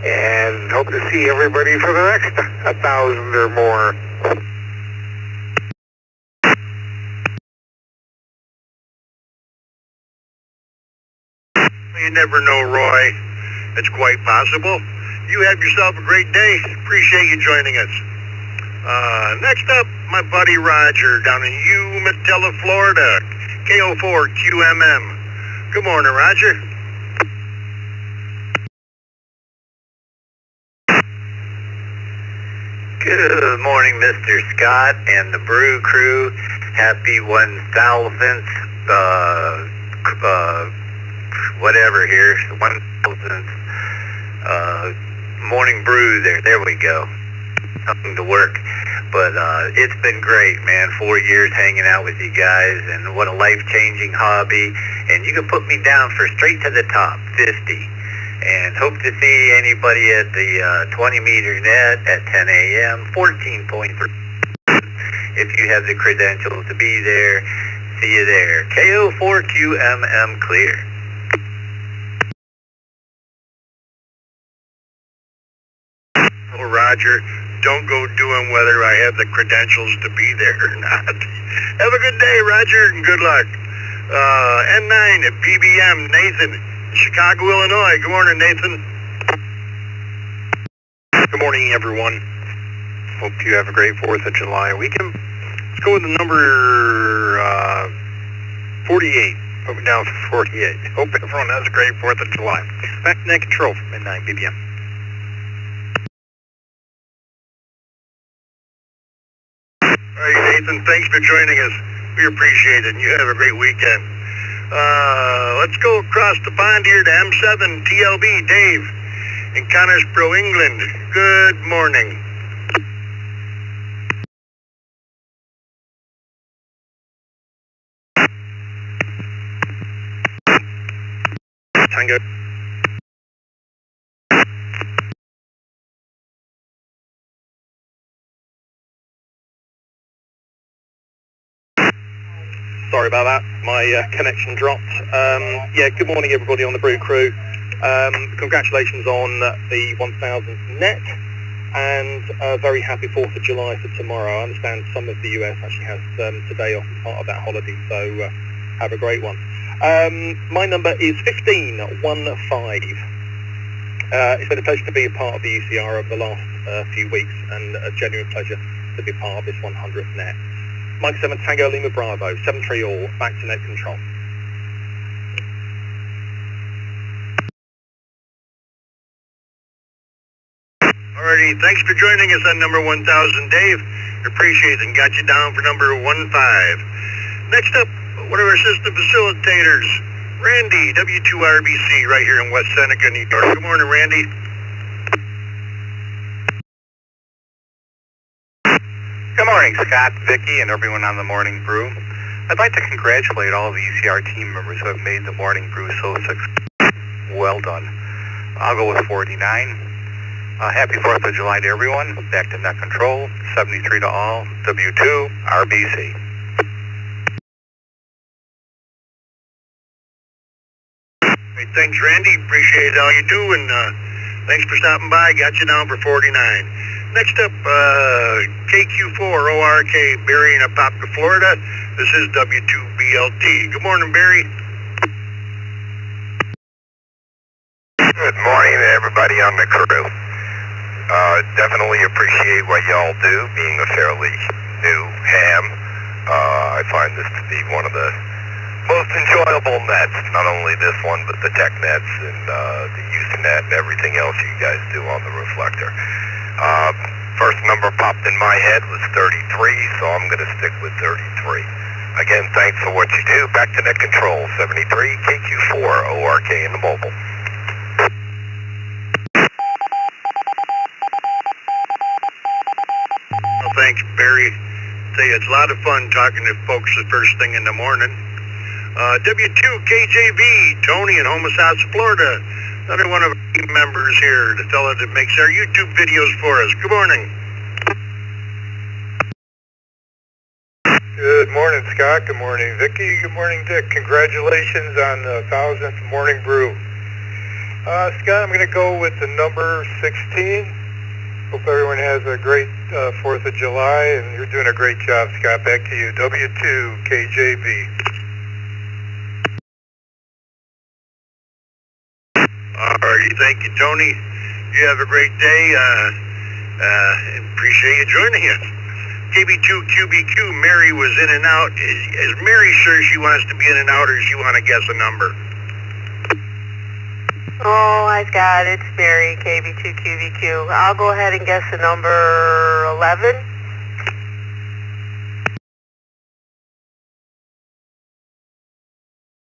and hope to see everybody for the next 1,000 or more. You never know, Roy. It's quite possible. You have yourself a great day. Appreciate you joining us. Next up, my buddy Roger down in Umatilla, Florida, KO4QMM. Good morning, Roger. Good morning, Mr. Scott and the Brew crew. Happy 1000th, whatever here, 1000th morning brew there. There we go. Something to work. But it's been great, man. 4 years hanging out with you guys, and what a life-changing hobby. And you can put me down for straight to the top, 50. And hope to see anybody at the 20-meter net at 10 a.m., 14.3. If you have the credentials to be there, see you there. KO4QMM clear. Oh, Roger, don't go doing whether I have the credentials to be there or not. Have a good day, Roger, and good luck. N9 at BBM, Nathan, Chicago, Illinois. Good morning, Nathan. Good morning, everyone. Hope you have a great 4th of July weekend. Let's go with the number 48. Put me down for 48. Hope everyone has a great 4th of July. Back to net control from N9 BBM. All right, Nathan, thanks for joining us. We appreciate it, and you have a great weekend. Let's go across the pond here to M7 TLB, Dave, in Conisbrough, England. Good morning. Tango. Sorry about that, my connection dropped. Yeah, good morning everybody on the Brew crew. Congratulations on the 1000th net. and a very happy 4th of July for tomorrow. I understand some of the US actually has today off as part of that holiday, so have a great one. My number is 1515. It's been a pleasure to be a part of the ECR over the last few weeks, and a genuine pleasure to be part of this 100th net. Mike 7 Tango Lima Bravo, 7-3 all, back to net control. Alrighty, thanks for joining us on number 1000, Dave. Appreciate it and got you down for number 15. Next up, one of our system facilitators, Randy, W2RBC, right here in West Seneca, New York. Good morning, Randy. Good morning, Scott, Vicky, and everyone on the Morning Brew. I'd like to congratulate all the ECR team members who have made the Morning Brew so successful. Well done. I'll go with 49. Happy 4th of July to everyone. Back to net control. 73 to all. W2 RBC. Hey, thanks, Randy. Appreciate all you do, and thanks for stopping by. Got you down for 49. Next up, KQ4ORK, Barry in Apopka, Florida. This is W2BLT. Good morning, Barry. Good morning to everybody on the crew. Definitely appreciate what y'all do, being a fairly new ham. I find this to be one of the most enjoyable nets, not only this one, but the tech nets and the Usenet and everything else you guys do on the Reflector. First number popped in my head was 33, so I'm going to stick with 33. Again, thanks for what you do. Back to net control, 73 KQ4ORK in the mobile. Well, thanks, Barry. Tell you, it's a lot of fun talking to folks the first thing in the morning. W2KJV, Tony in Homosassa, Florida. Another one of our team members here, the fellow that makes our YouTube videos for us. Good morning. Good morning, Scott. Good morning, Vicky. Good morning, Dick. Congratulations on the 1000th Morning Brew. Scott, I'm going to go with the number 16. Hope everyone has a great 4th of July, and you're doing a great job, Scott. Back to you, W2KJV. Alrighty, thank you, Tony. You have a great day. Appreciate you joining us. KB2QBQ, Mary was in and out. Is Mary sure she wants to be in and out, or does she want to guess a number? Oh, hi, Scott. It's Mary, KB2QVQ. I'll go ahead and guess the number 11.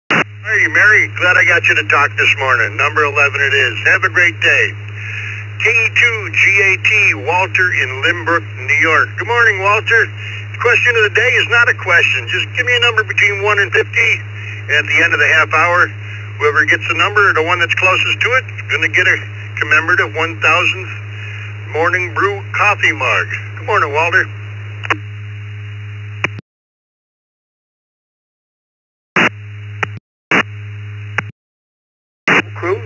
Alrighty, Mary. Glad I got you to talk this morning. Number 11 it is. Have a great day. KE2GAT, Walter in Limbrook, New York. Good morning, Walter. The question of the day is not a question. Just give me a number between 1 and 50. And at the end of the half hour, whoever gets the number, the one that's closest to it, is going to get a commemorative 1000th Morning Brew coffee mug. Good morning, Walter. Crew,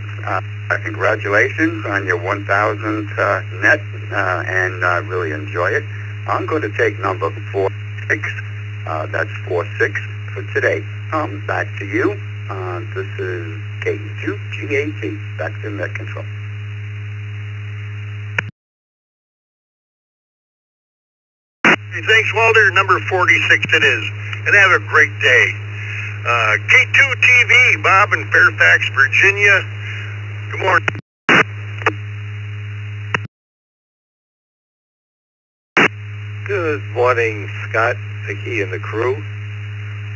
congratulations on your 1000th net, and really enjoy it. I'm going to take number 46. That's 46 for today. Back to you. This is KE2GAT. Back to net control. Hey, thanks, Walter. Number 46 it is. And have a great day. K2TV, Bob in Fairfax, Virginia. Good morning. Good morning, Scott, Vicky, and the crew.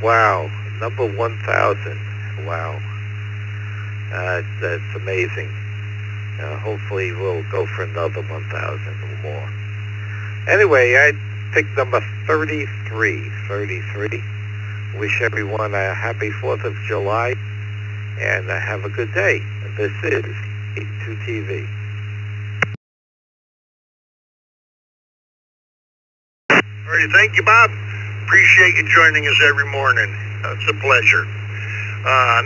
Wow, number 1000. Wow. That's amazing. Hopefully we'll go for another 1,000 or more. Anyway, I picked number 33. 33. Wish everyone a happy 4th of July, and have a good day. This is K2TV. All right, thank you, Bob. Appreciate you joining us every morning. It's a pleasure.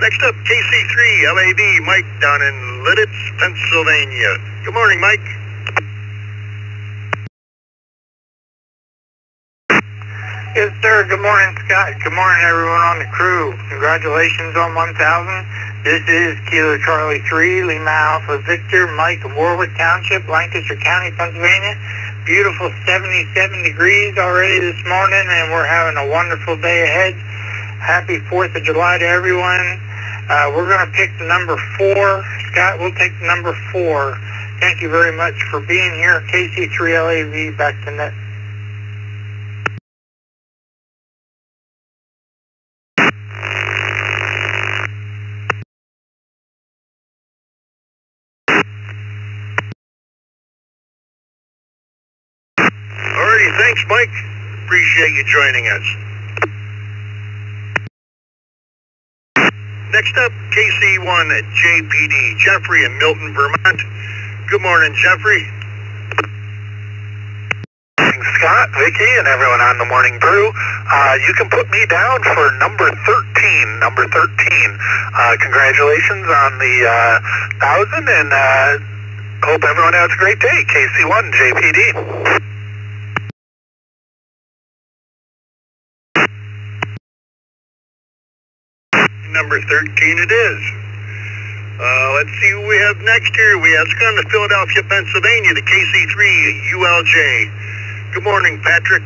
Next up, KC3 LAD, Mike down in Lititz, Pennsylvania. Good morning, Mike. Yes, sir. Good morning, Scott. Good morning, everyone on the crew. Congratulations on 1,000. This is Kilo Charlie 3, Lima Alpha Victor, Mike of Warwick Township, Lancaster County, Pennsylvania. Beautiful 77 degrees already this morning, and we're having a wonderful day ahead. Happy 4th of July to everyone. We're going to pick the number 4. Scott, we'll take the number 4. Thank you very much for being here. KC3LAV, back to net. Alrighty, thanks, Mike. Appreciate you joining us. Next up, KC1 at JPD, Jeffrey in Milton, Vermont. Good morning, Jeffrey. Morning, Scott, Vicky, and everyone on the Morning Brew. You can put me down for number 13. Number 13. Congratulations on the 1,000, and hope everyone has a great day. KC1, JPD. Number 13 it is. Let's see who we have next here. Let's go to Philadelphia, Pennsylvania, the KC3 ULJ. Good morning, Patrick.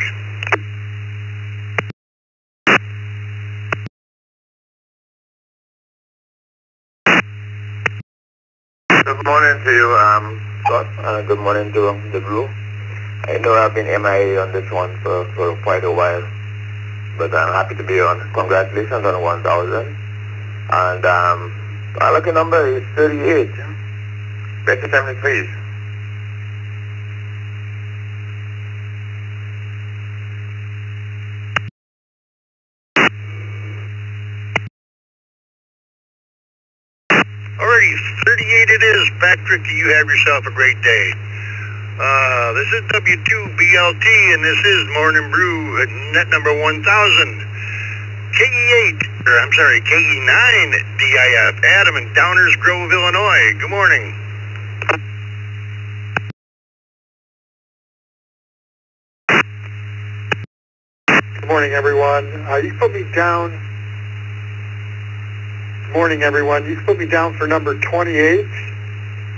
Good morning to you, Scott. Good morning to the Brew. I know I've been MIA on this one for quite a while, but I'm happy to be on. Congratulations on 1,000. And our lucky number is 38. Back to 73. Alrighty, 38 it is. Patrick, you have yourself a great day. This is W2BLT, and this is Morning Brew at net number 1,000. KE9 DIF, Adam in Downers Grove, Illinois. Good morning. Good morning, everyone. You can put me down. Good morning, everyone. You can put me down for number 28.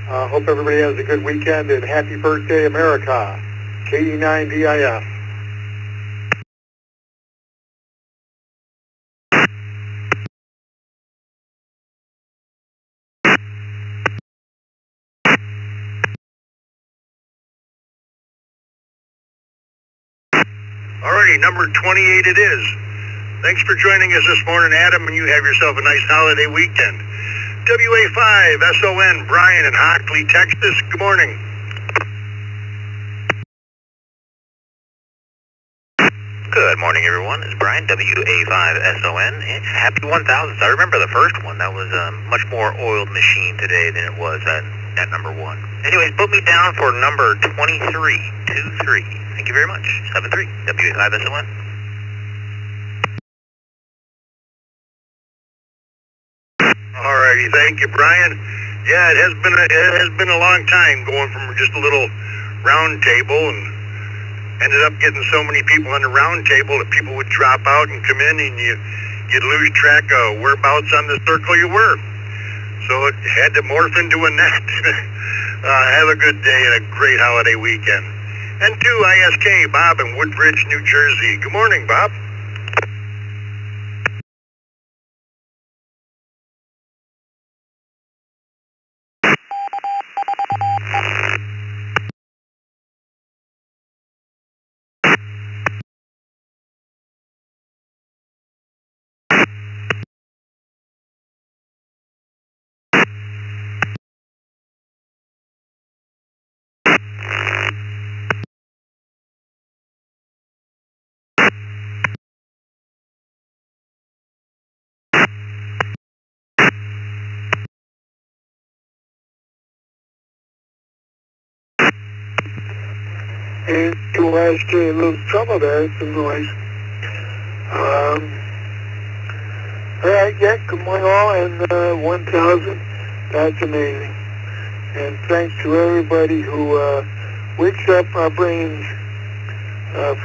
Hope everybody has a good weekend, and happy birthday, America. KE9 DIF. Alrighty, number 28 it is. Thanks for joining us this morning, Adam, and you have yourself a nice holiday weekend. WA5 SON, Brian in Hockley, Texas. Good morning. Good morning, everyone. It's Brian, WA5SON. Happy 1,000. I remember the first one. That was a much more oiled machine today than it was at number 1. Anyways, put me down for number 23. Thank you very much. 73, WA5SON. Alrighty, thank you, Brian. Yeah, it has been a long time going from just a little round table, and ended up getting so many people on the round table that people would drop out and come in, and you'd lose track of whereabouts on the circle you were. So it had to morph into a net. Have a good day and a great holiday weekend. And to ISK, Bob in Woodbridge, New Jersey. Good morning, Bob. And to last a little trouble there, some noise. Alright, yeah, good morning all, and 1,000, that's amazing. And thanks to everybody who wakes up our brains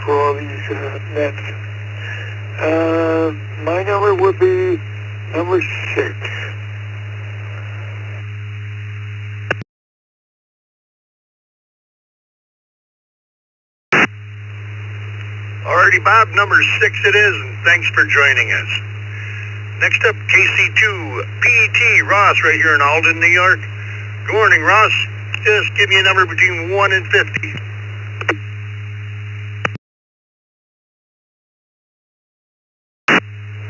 for all these nets. My number would be number 6. Alrighty, Bob, number 6 it is, and thanks for joining us. Next up, KC2 PET, Ross, right here in Alden, New York. Good morning, Ross. Just give me a number between 1 and 50.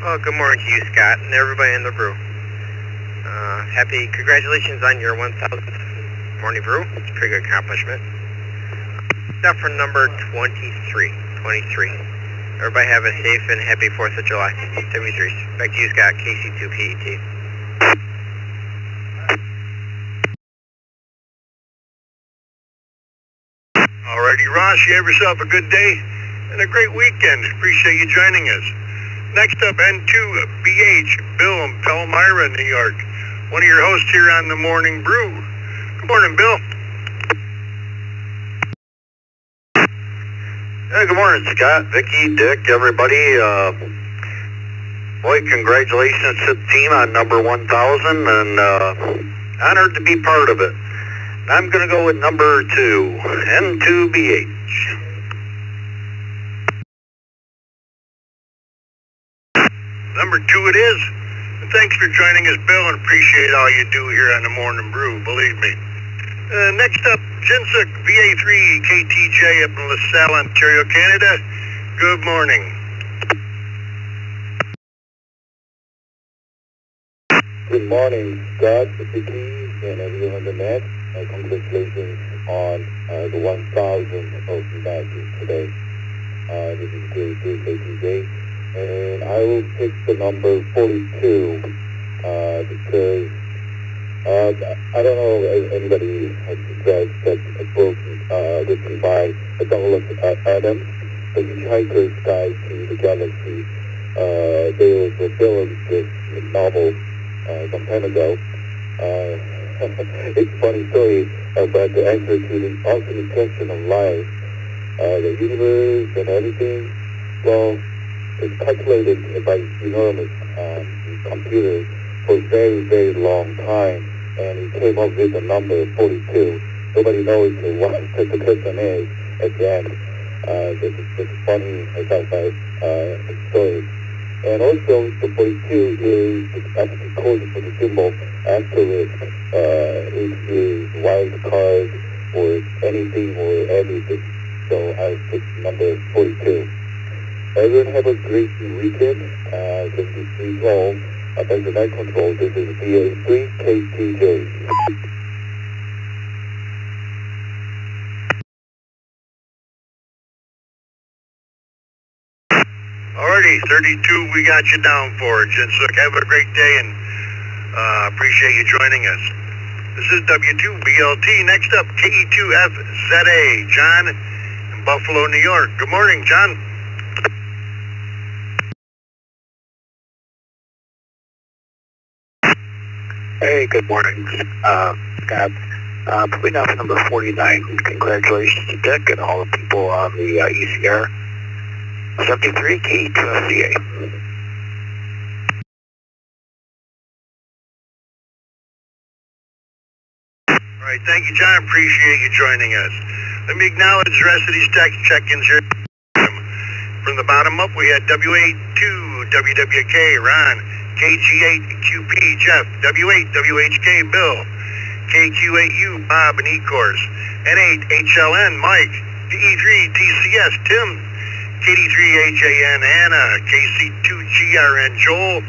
Well, good morning to you, Scott, and everybody in the brew. Congratulations on your 1,000th morning brew. It's a pretty good accomplishment. Step for number 23. Everybody have a safe and happy 4th of July. 73. Back to you, Scott, KC2 PET. Alrighty, Ross, you have yourself a good day and a great weekend. Appreciate you joining us. Next up, N2BH, Bill in Palmyra, New York. One of your hosts here on the Morning Brew. Good morning, Bill. Hey, good morning, Scott, Vicky, Dick, everybody. Boy, congratulations to the team on number 1,000, and honored to be part of it. I'm going to go with number 2, N2BH. Number 2 it is. And thanks for joining us, Bill, and appreciate all you do here on the Morning Brew, believe me. Next up, Jinsuk VA3 KTJ up in LaSalle, Ontario, Canada. Good morning. Good morning, Scott, Vicky, and everyone on the net. Congratulations on the 1,000 of matches today. This is KTJ, and I will pick the number 42 because I don't know if anybody has read that book written by Douglas Adams, The Hitchhiker's Guide to the Galaxy. There was a film, this novel some time ago. It's a funny story about the answer to the ultimate question of life, the universe and everything. Well, it's calculated by enormous computers for a very, very long time, and he came up with the number 42. Nobody knows what the question is at the end. It's funny sci-fi story. And also, the 42 is actually code for the symbol asterisk. It is wild card or anything or everything. So I pick number 42. Everyone have a great weekend. This is all. Thanks for night control. This is BA3 KTJ. Alrighty, 32 we got you down for, Jinsuk. Have a great day, and appreciate you joining us. This is W2BLT. Next up, KE2FZA, John in Buffalo, New York. Good morning, John. Hey, good morning, Scott. Putting out number 49. Congratulations to Dick and all the people on the ECR. 73 KE2FZA. All right, thank you, John. Appreciate you joining us. Let me acknowledge the rest of these text check-ins here. From the bottom up, we had W82, WWK, Ron, KG8, QP, Jeff, W8, WHK, Bill, KQ8U, Bob and E-Course, N8, HLN, Mike, DE3, TCS, Tim, KD3HAN, Anna, KC2GRN, Joel,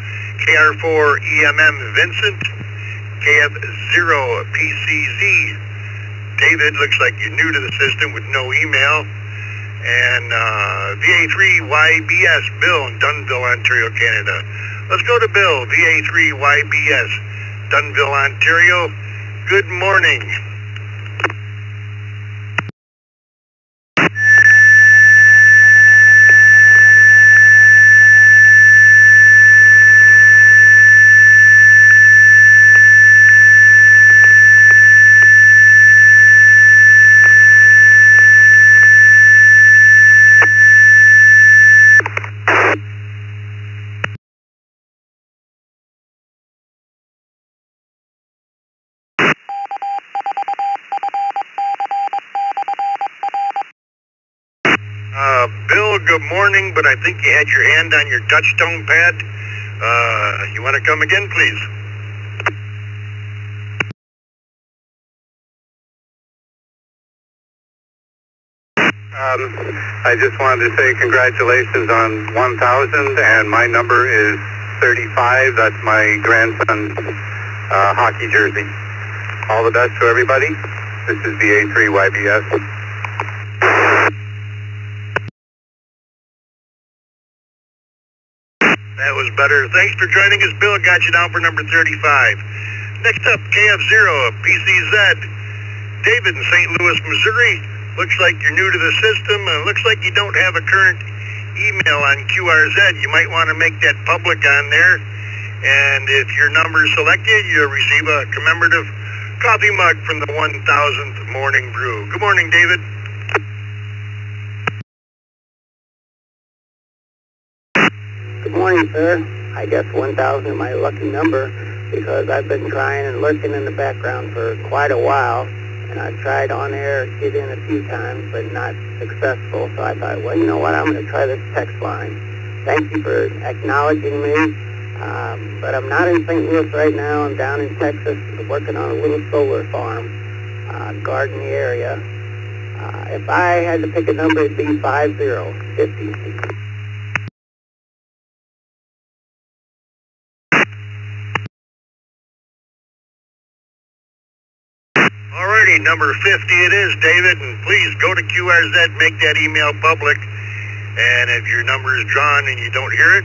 KR4 EMM, Vincent, KF0PCZ. David, looks like you're new to the system with no email. And VA3YBS, Bill in Dunnville, Ontario, Canada. Let's go to Bill, VA3YBS, Dunnville, Ontario. Good morning. good morning, but I think you had your hand on your touchtone pad. You want to come again, please? I just wanted to say congratulations on 1,000, and my number is 35. That's my grandson's hockey jersey. All the best to everybody. This is the A3YBS. That was better. Thanks for joining us, Bill. Got you down for number 35. Next up, KF0, PCZ. David in St. Louis, Missouri. Looks like you're new to the system. Looks like you don't have a current email on QRZ. You might want to make that public on there. And if your number is selected, you'll receive a commemorative coffee mug from the 1000th Morning Brew. Good morning, David. Good morning, sir. I guess 1,000 is my lucky number because I've been trying and lurking in the background for quite a while. And I tried on air, get in a few times, but not successful. So I thought, well, you know what, I'm going to try this text line. Thank you for acknowledging me. But I'm not in St. Louis right now. I'm down in Texas working on a little solar farm, garden area. If I had to pick a number, it'd be 50. Alrighty, number 50 it is, David, and please go to QRZ, make that email public, and if your number is drawn and you don't hear it,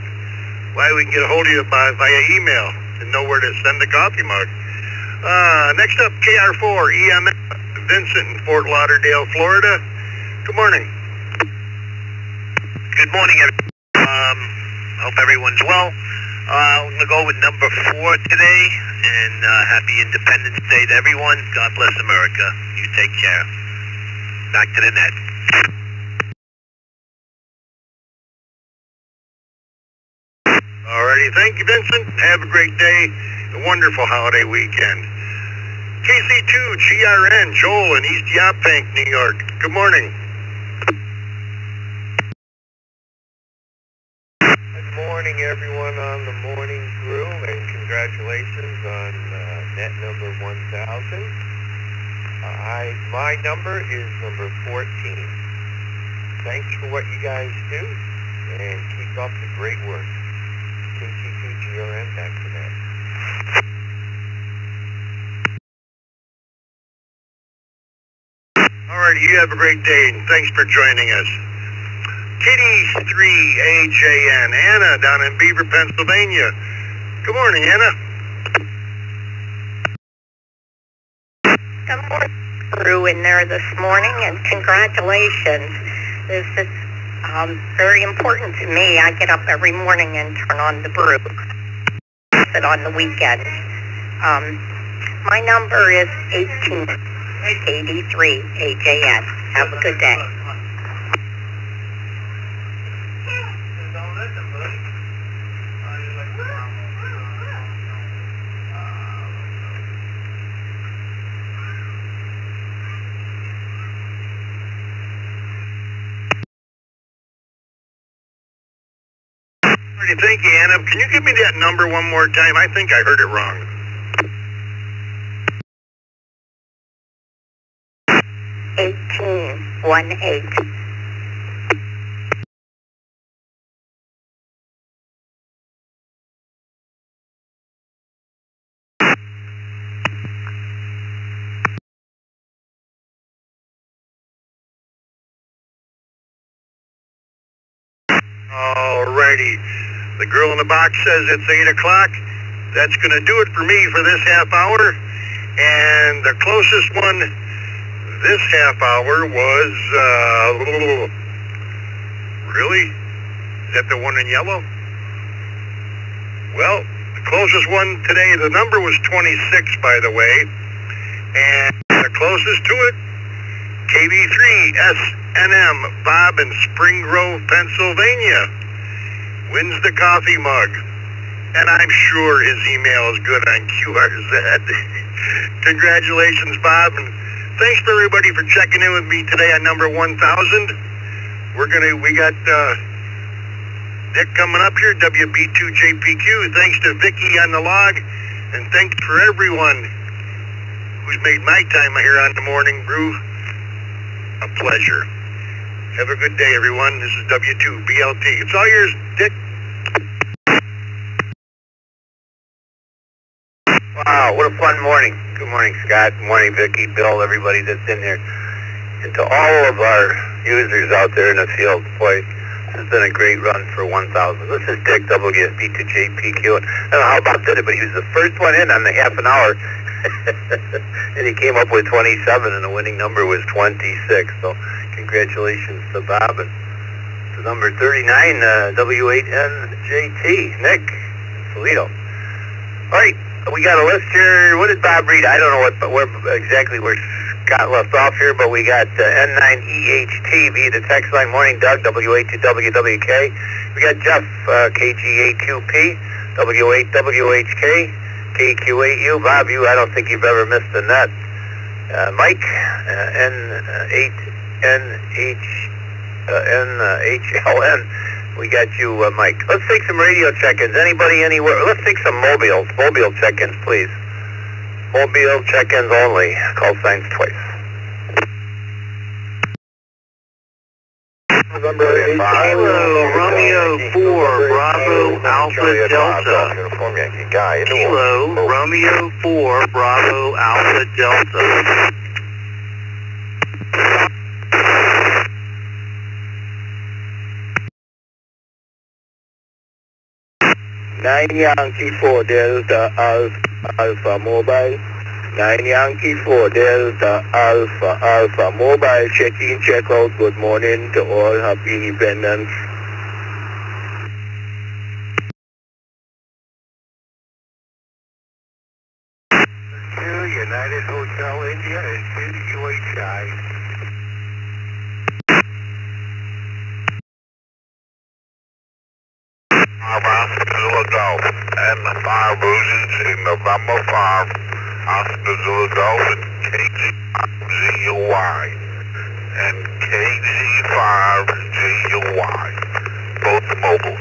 why, we can get a hold of you via email and know where to send the coffee mug. Next up, KR4 EMF, Vincent in Fort Lauderdale, Florida. Good morning. Good morning, everyone. Hope everyone's well. I'm going to go with number 4 today, and happy Independence Day to everyone. God bless America. You take care. Back to the net. Alrighty, thank you, Vincent. Have a great day, a wonderful holiday weekend. KC2 GRN, Joel in East Yaphank, New York. Good morning. Good morning, everyone on the Morning Brew, and congratulations on net number 1,000. My number is number 14. Thanks for what you guys do, and keep up the great work. KC2GRN, back to that. Alrighty, you have a great day, and thanks for joining us. KD3AJN, Anna down in Beaver, Pennsylvania. Good morning, Anna. Good morning, Brew in there this morning, and congratulations. This is very important to me. I get up every morning and turn on the Brew. It on the weekend. My number is 1883AJN. Have a good day. Thank you, Anna. Can you give me that number one more time? I think I heard it wrong. 1818. Alrighty. The girl in the box says it's 8 o'clock. That's going to do it for me for this half hour. And the closest one this half hour was, really? Is that the one in yellow? Well, the closest one today, the number was 26, by the way. And the closest to it, KB3SNM, Bob in Spring Grove, Pennsylvania, wins the coffee mug. And I'm sure his email is good on QRZ. Congratulations, Bob, and thanks for everybody for checking in with me today on number 1000. We got Dick coming up here, WB2JPQ. Thanks to Vicky on the log, and thanks for everyone who's made my time here on the Morning Brew a pleasure. Have a good day, everyone. This is W2BLT. It's all yours, Dick. Wow, what a fun morning. Good morning, Scott. Good morning, Vicky, Bill, everybody that's in here. And to all of our users out there in the field, boy, this has been a great run for 1,000. This is Dick, WSB2JPQ. I don't know how about that, but he was the first one in on the half an hour. And he came up with 27, and the winning number was 26. So congratulations to Bob. And to number 39, W8NJT, Nick, Toledo. All right. We got a list here. What did Bob read? I don't know where Scott left off here, but we got N9EHT via the text line. Morning, Doug, W8WWK. We got Jeff, KG8QP, W8WHK, KQ8U. Bob, I don't think you've ever missed a net. Mike, N8NHLN. We got you, Mike. Let's take some radio check-ins. Anybody, anywhere? Let's take some mobile check-ins, please. Mobile check-ins only. Call signs twice. Kilo Romeo 4 Bravo Alpha Delta. Kilo Romeo 4 Bravo Alpha Delta. 9 Yankee 4 Delta Alpha Mobile. 9 Yankee 4 Delta Alpha Mobile. Check-in, check-out. Good morning to all. Happy Independence. United Hotel India and UHI. Zilla Golf and 5 Roses in November 5, Oscar Zilla Golf and KG5GUY and KG5GUY, both mobile.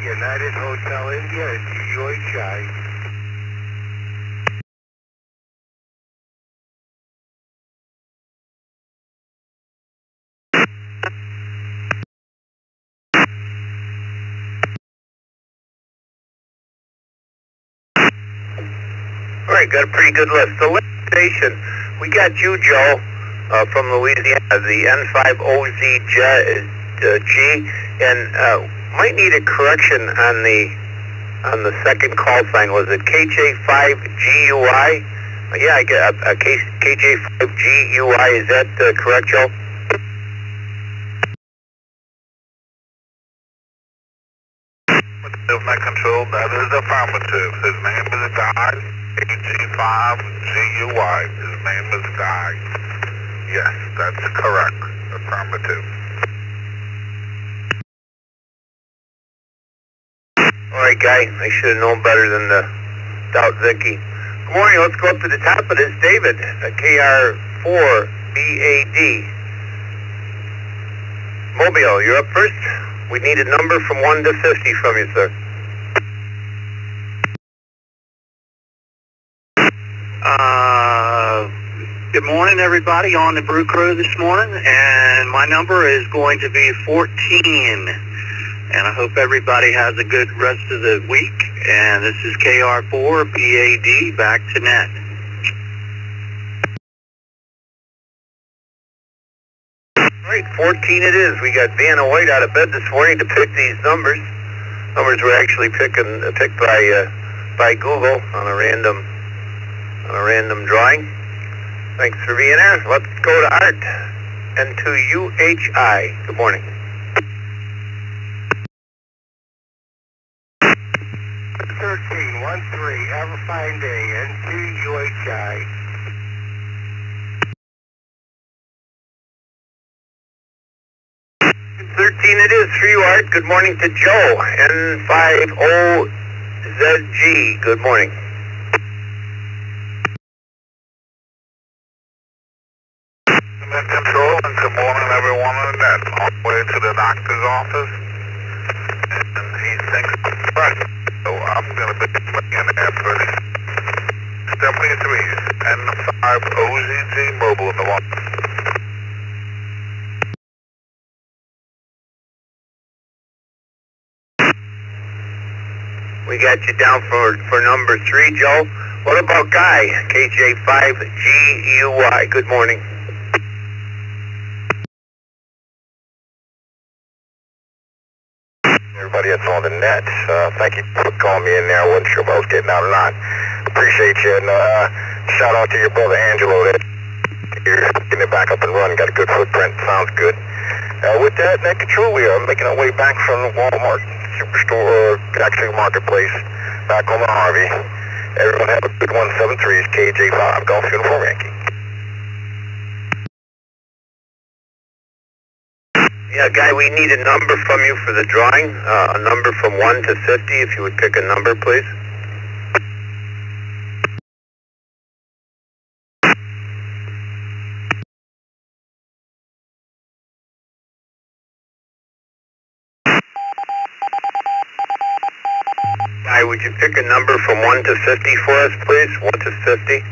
United Hotel India and UHI. All right, got a pretty good list. The list station, we got you, Joe, from Louisiana, the N5OZG, and might need a correction on the second call sign. Was it KJ5GUI? Yeah, I get a KJ5GUI. Is that correct, Joe? Movement control, that is affirmative. His name is Guy, KG5GUY. His name is Guy. Yes, that's correct. Affirmative. All right, Guy. I should have known better than to doubt Vicky. Good morning. Let's go up to the top of this. David, KR4BAD. Mobile, you're up first. We need a number from 1 to 50 from you, sir. Good morning, everybody on the Brew Crew this morning, and my number is going to be 14. And I hope everybody has a good rest of the week. And this is KR4BAD, back to net. All right, 14 it is. We got Vanna White out of bed this morning to pick these numbers. Numbers were actually picked by Google on a random drawing. Thanks for being there. Let's go to Art and to UHI. Good morning. 1313, have a fine day, and to UHI. It is for you, Art. Good morning to Joe, N5OZG. Good morning. Movement Control, and good morning everyone on that. On the way to the doctor's office, and he thinks I'm fresh, so I'm going to be looking at first. 73 and 5 OZG Mobile in the one. We got you down for number 3, Joe. What about Guy? KJ5GUY. Good morning. Everybody that's on the net, thank you for calling me in there. I wasn't sure if I was getting out or not. Appreciate you, and shout out to your brother Angelo. That you're getting it back up and running. Got a good footprint. Sounds good. With that, Net Control, we are making our way back from the Walmart Superstore, actually Marketplace, back on the Harvey. Everyone have a good 173. It's KJ5 Golf Uniform Yankee. Yeah, Guy, we need a number from you for the drawing. A number from 1 to 50, if you would pick a number, please. Guy, would you pick a number from 1 to 50 for us, please? 1 to 50.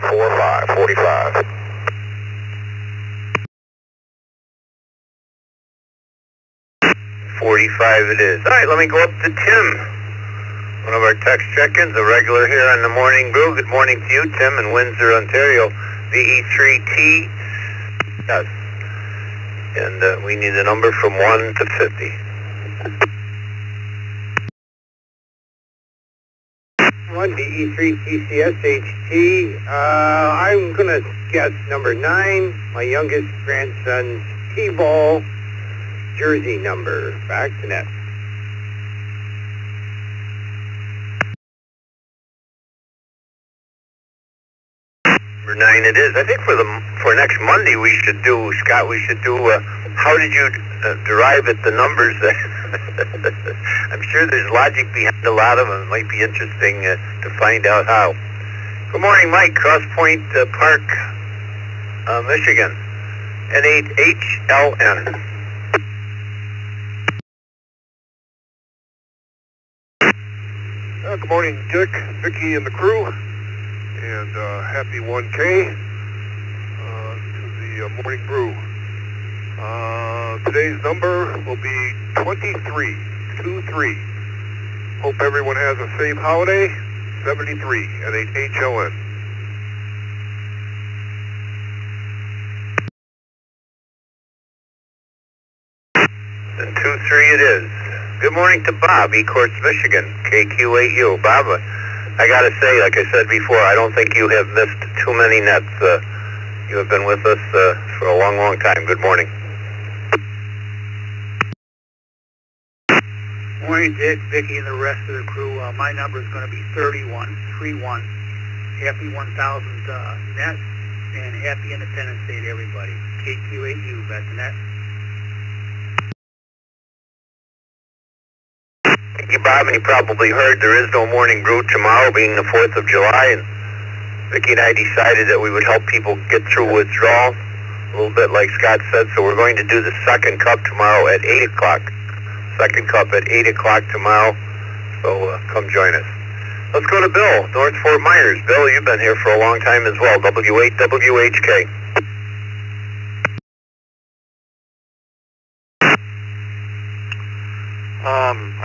Four, 5, 45. 45 it is. All right, let me go up to Tim. One of our text check-ins, a regular here on the Morning Brew. Good morning to you, Tim, in Windsor, Ontario. VE3T. Yes. And we need a number from 1 to 50. 1 DE3TCSHT. I'm going to guess number 9, my youngest grandson's T-ball jersey number. Back to net. Number 9 it is. I think for next Monday we should do, Scott, how did you derive at the numbers? I'm sure there's logic behind a lot of them. It might be interesting to find out how. Good morning, Mike. Cross Point Park, Michigan. N8HLN. Good morning, Dick, Vicky, and the crew, and happy 1K to the Morning Brew. Today's number will be 2323. Hope everyone has a safe holiday. 73 N8HLN. And 23 it is. Good morning to Bob, Ecorse, Michigan, KQ8U. Bob, I gotta say, like I said before, I don't think you have missed too many nets. You have been with us for a long, long time. Good morning. Morning, Dick, Vicky, and the rest of the crew. My number is going to be 3131. Happy 1000th net, and happy Independence Day to everybody. KQ8U, back to net. Thank you, Bob, and you probably heard there is no Morning Brew tomorrow, being the 4th of July, and Vicki and I decided that we would help people get through withdrawal, a little bit like Scott said, so we're going to do the second cup tomorrow at 8 o'clock. Second cup at 8 o'clock tomorrow, so come join us. Let's go to Bill, North Fort Myers. Bill, you've been here for a long time as well, W8WHK.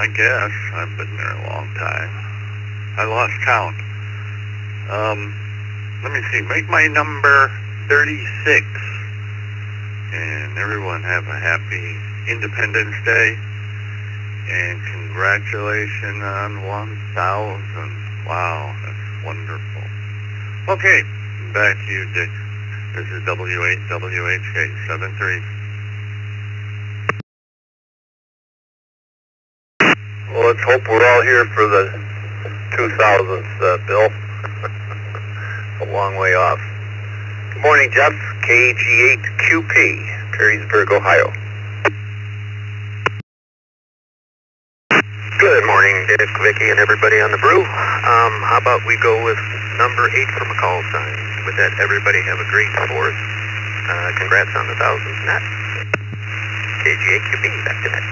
I guess. I've been there a long time. I lost count. Let me see. Make my number 36. And everyone have a happy Independence Day. And congratulations on 1,000. Wow, that's wonderful. Okay, back to you, Dick. This is W8WHK 73. Well, let's hope we're all here for the 2000s, Bill. A long way off. Good morning, Jeff. KG8QP, Perrysburg, Ohio. Good morning, Dick, Vicky, and everybody on the brew. How about we go with number 8 from a call sign? With that, everybody have a great 4th. Congrats on the 1,000th net. KGAQB, back to net.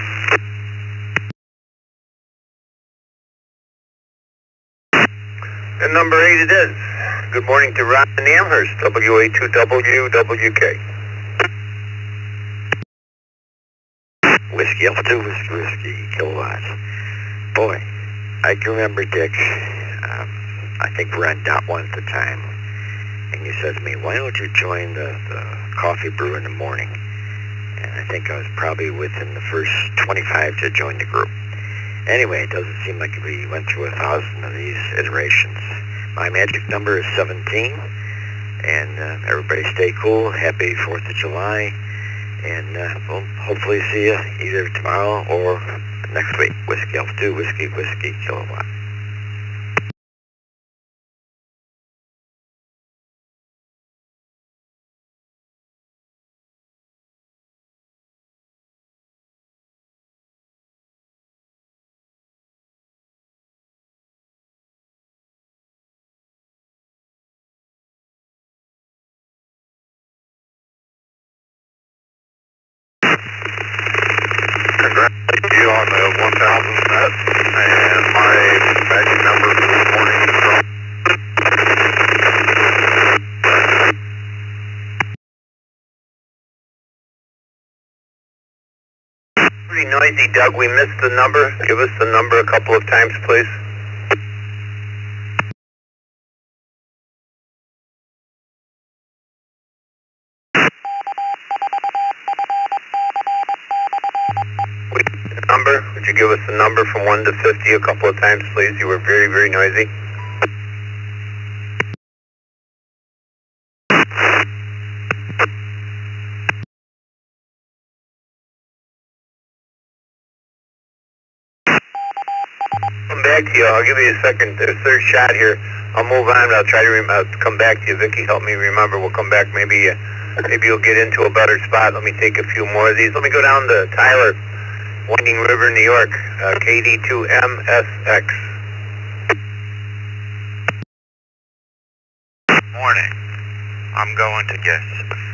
And number 8 it is. Good morning to Ron in Amherst, WA2WWK. Whiskey Alpha 2, whiskey, kilowatts. Boy, I can remember, Dick, I think we're on dot one at the time, and you said to me, why don't you join the coffee brew in the morning? And I think I was probably within the first 25 to join the group. Anyway, it doesn't seem like we went through 1,000 of these iterations. My magic number is 17, and everybody stay cool. Happy 4th of July, and we'll hopefully see you either tomorrow or next week. Whiskey Alpha 2, whiskey, kilowatt. Congratulate you on the 1,000th net, and my magic number for this morning is pretty noisy, Doug. We missed the number. Give us the number a couple of times, please. Number? Would you give us the number from 1 to 50 a couple of times, please? You were very, very noisy. Come back to you. I'll give you a third shot here. I'll move on. I'll try to come back to you. Vicky, help me remember. We'll come back. Maybe you'll get into a better spot. Let me take a few more of these. Let me go down to Tyler, Winding River, New York, KD2MSX. Morning. I'm going to guess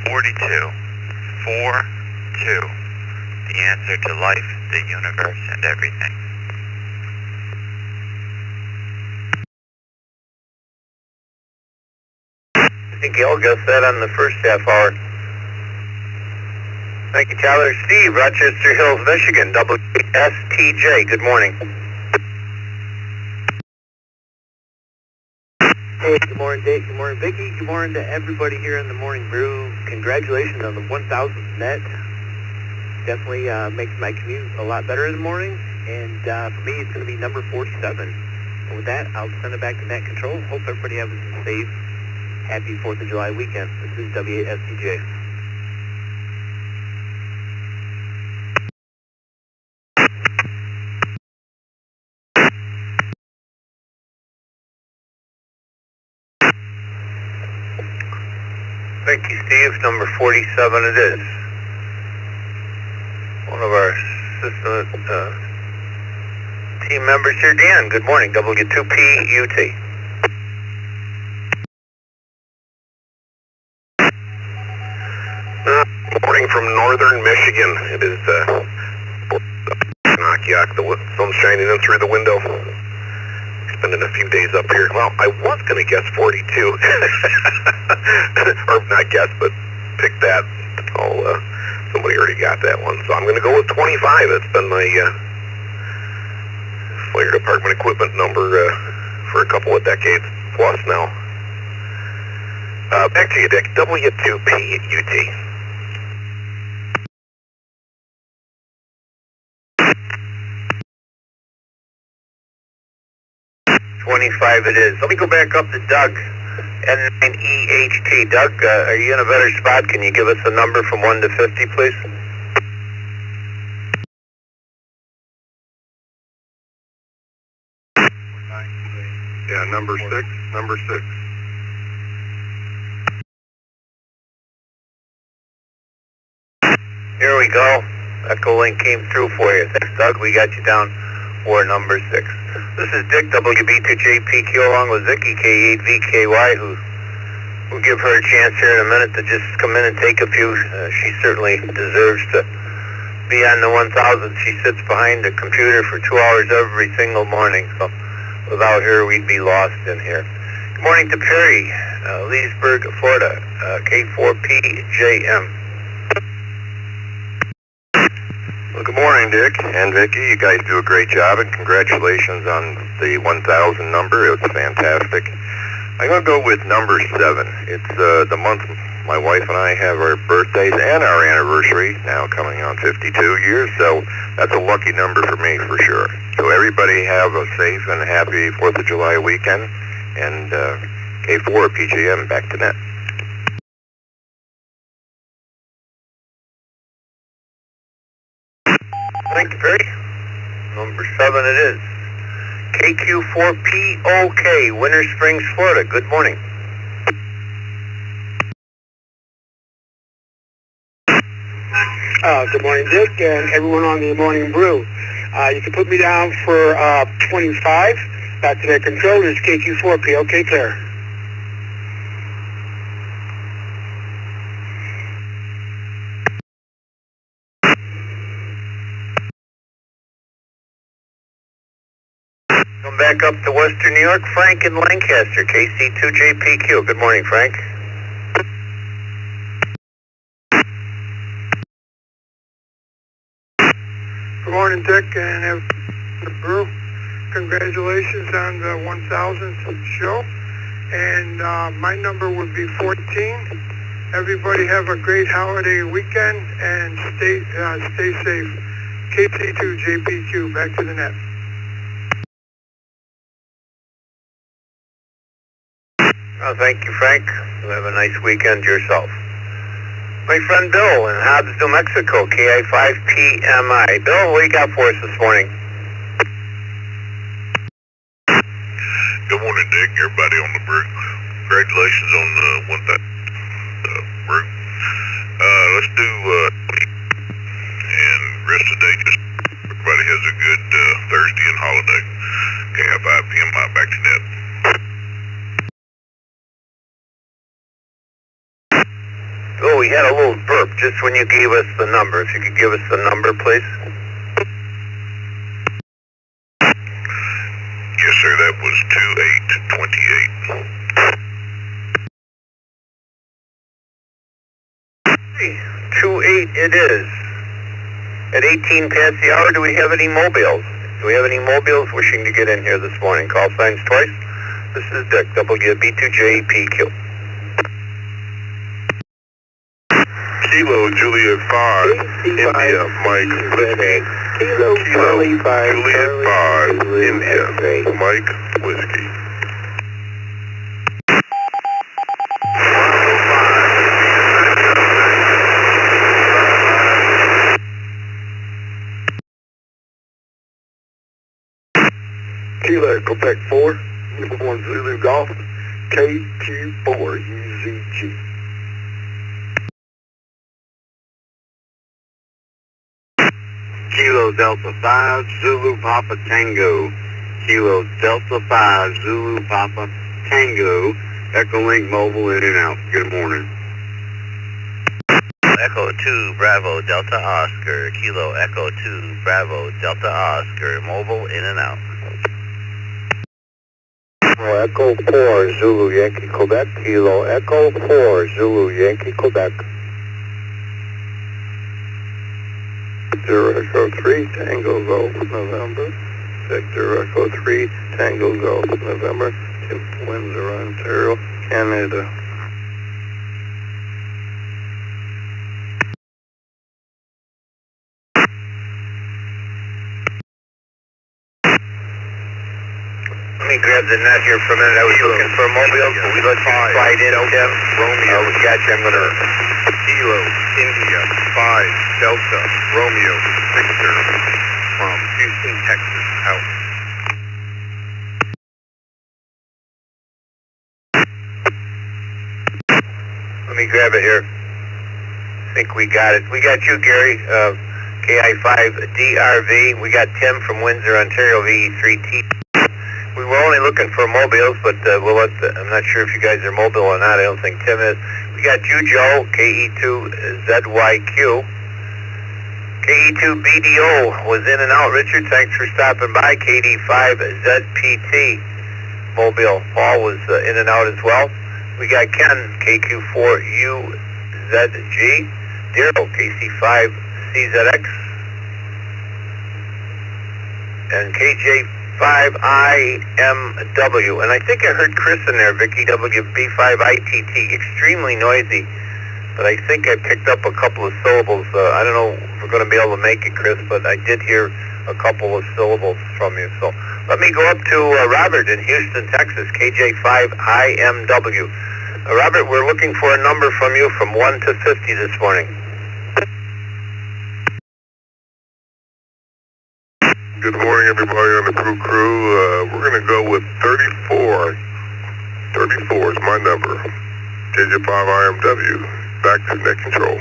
42. 4-2. The answer to life, the universe, and everything. I think you all guessed that on the first half hour. Thank you, Tyler. Steve, Rochester Hills, Michigan, WSTJ. Good morning. Hey, good morning, Dave. Good morning, Vicky. Good morning to everybody here in the Morning Brew. Congratulations on the 1,000th net. Definitely makes my commute a lot better in the morning. And for me, it's going to be number 47. And with that, I'll send it back to Net Control. Hope everybody has a safe, happy 4th of July weekend. This is WSTJ. Thank you, Steve. Number 47 it is. One of our system team members here, Dan. Good morning, W2PUT. Morning from northern Michigan. It is Knock-Yock. The sun's shining in through the window. Spending a few days up here. Well, I was going to guess 42. Or not guess, but pick that. Somebody already got that one. So I'm going to go with 25. That's been my fire department equipment number for a couple of decades plus now. Back to you, Dick. W2PUT. 25 it is. Let me go back up to Doug, N9EHT. Doug, are you in a better spot? Can you give us a number from 1 to 50, please? Yeah, number 6. Number 6. Here we go. Echo Link came through for you. Thanks, Doug. We got you down for number 6. This is Dick, WB2JPQ, along with Vicky, K8VKY, we'll give her a chance here in a minute to just come in and take a few. She certainly deserves to be on the 1000. She sits behind the computer for 2 hours every single morning, so without her we'd be lost in here. Good morning to Perry, Leesburg, Florida, K4PJM. Well, good morning, Dick and Vicky. You guys do a great job, and congratulations on the 1000 number. It's fantastic. I'm going to go with number 7. It's the month my wife and I have our birthdays and our anniversary, now coming on 52 years, so that's a lucky number for me for sure. So everybody have a safe and happy 4th of July weekend, and K4 PJM back to net. Thank you, Perry. Number 7 it is. KQ4POK, Winter Springs, Florida. Good morning. Good morning, Dick, and everyone on the Morning Brew. You can put me down for 25. Back to their controllers, KQ4P. Okay, clear. Come back up to Western New York, Frank in Lancaster, KC2JPQ. Good morning, Frank. Good morning, Dick, and the Brew. Congratulations on the 1000th show. And my number would be 14. Everybody have a great holiday weekend and stay safe. KC2JPQ, back to the net. Thank you, Frank. You have a nice weekend yourself. My friend Bill in Hobbs, New Mexico, KI5PMI. Bill, what do you got for us this morning? Good morning, Dick. Everybody on the Brew. Congratulations on the 1000 Brew. Let's do 20. And rest of the day, just everybody has a good Thursday and holiday. KI5PMI, back to net. Oh, we had a little burp just when you gave us the number. If you could give us the number, please. Yes, sir, that was 2828. 28 it is. At 18 past the hour, do we have any mobiles? Do we have any mobiles wishing to get in here this morning? Call signs twice. This is Dick, WB2JPQ. Kilo Juliet 5, India, Mike, Whiskey. Kilo Juliet 5, India, Mike, Whiskey. Kilo Quebec 4, number 1 Zulu Golf, KQ4 UZG. Kilo Delta 5, Zulu Papa Tango. Kilo Delta 5, Zulu Papa Tango. Echo Link Mobile in and out. Good morning. Echo 2, Bravo, Delta Oscar. Kilo Echo 2, Bravo, Delta Oscar. Mobile in and out. Echo 4, Zulu Yankee Quebec. Kilo Echo 4, Zulu Yankee Quebec. Victor Echo 3, Tango Golf, November. Victor Echo 3, Tango Golf, November. Tim Windsor, Ontario, Canada. Let me grab the net here for a minute. I was looking for a mobile, but we let you slide in, Tim. Romeo, we got you. I'm going to... Kilo, India, 5, Delta, Romeo, Victor, from Houston, Texas, out. Let me grab it here. I think we got it. We got you, Gary. KI5DRV. We got Tim from Windsor, Ontario, VE3T. We were only looking for mobiles, but I'm not sure if you guys are mobile or not. I don't think Tim is. We got you, Joe, KE2ZYQ. KE2BDO was in and out. Richard, thanks for stopping by. KD5ZPT mobile. Paul was in and out as well. We got Ken, KQ4UZG. Daryl, KC5CZX. And KJ5IMW. And I think I heard Chris in there, Vicky, WB5ITT. Extremely noisy. But I think I picked up a couple of syllables. I don't know if we're going to be able to make it, Chris, but I did hear a couple of syllables from you. So let me go up to Robert in Houston, Texas, KJ5IMW. Robert, we're looking for a number from you from 1 to 50 this morning. Good morning, everybody on the Brew crew. We're going to go with 34. 34 is my number. KJ5IMW. Back to net control.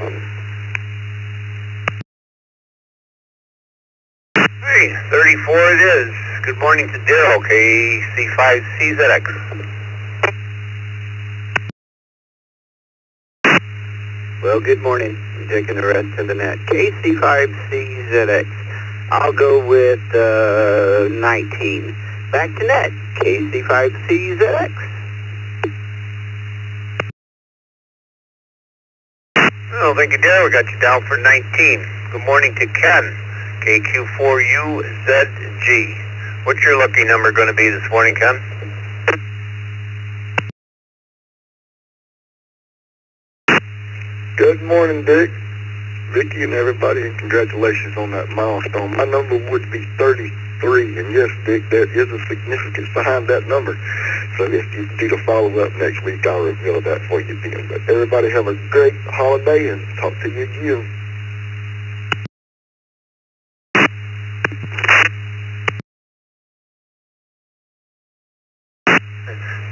Hey, 34 it is. Good morning to Daryl, KC5CZX. Well, good morning. I'm taking the rest of the net. KC5CZX. I'll go with 19. Back to net. KC5CZX. Oh, thank you, Daryl. We got you down for 19. Good morning to Ken, KQ4UZG. What's your lucky number going to be this morning, Ken? Good morning, Dick, Vicky, and everybody, and congratulations on that milestone. My number would be 33, and yes, Dick, there is a significance behind that number. So if you do the follow-up next week, I'll reveal that for you then. But everybody have a great holiday, and talk to you again.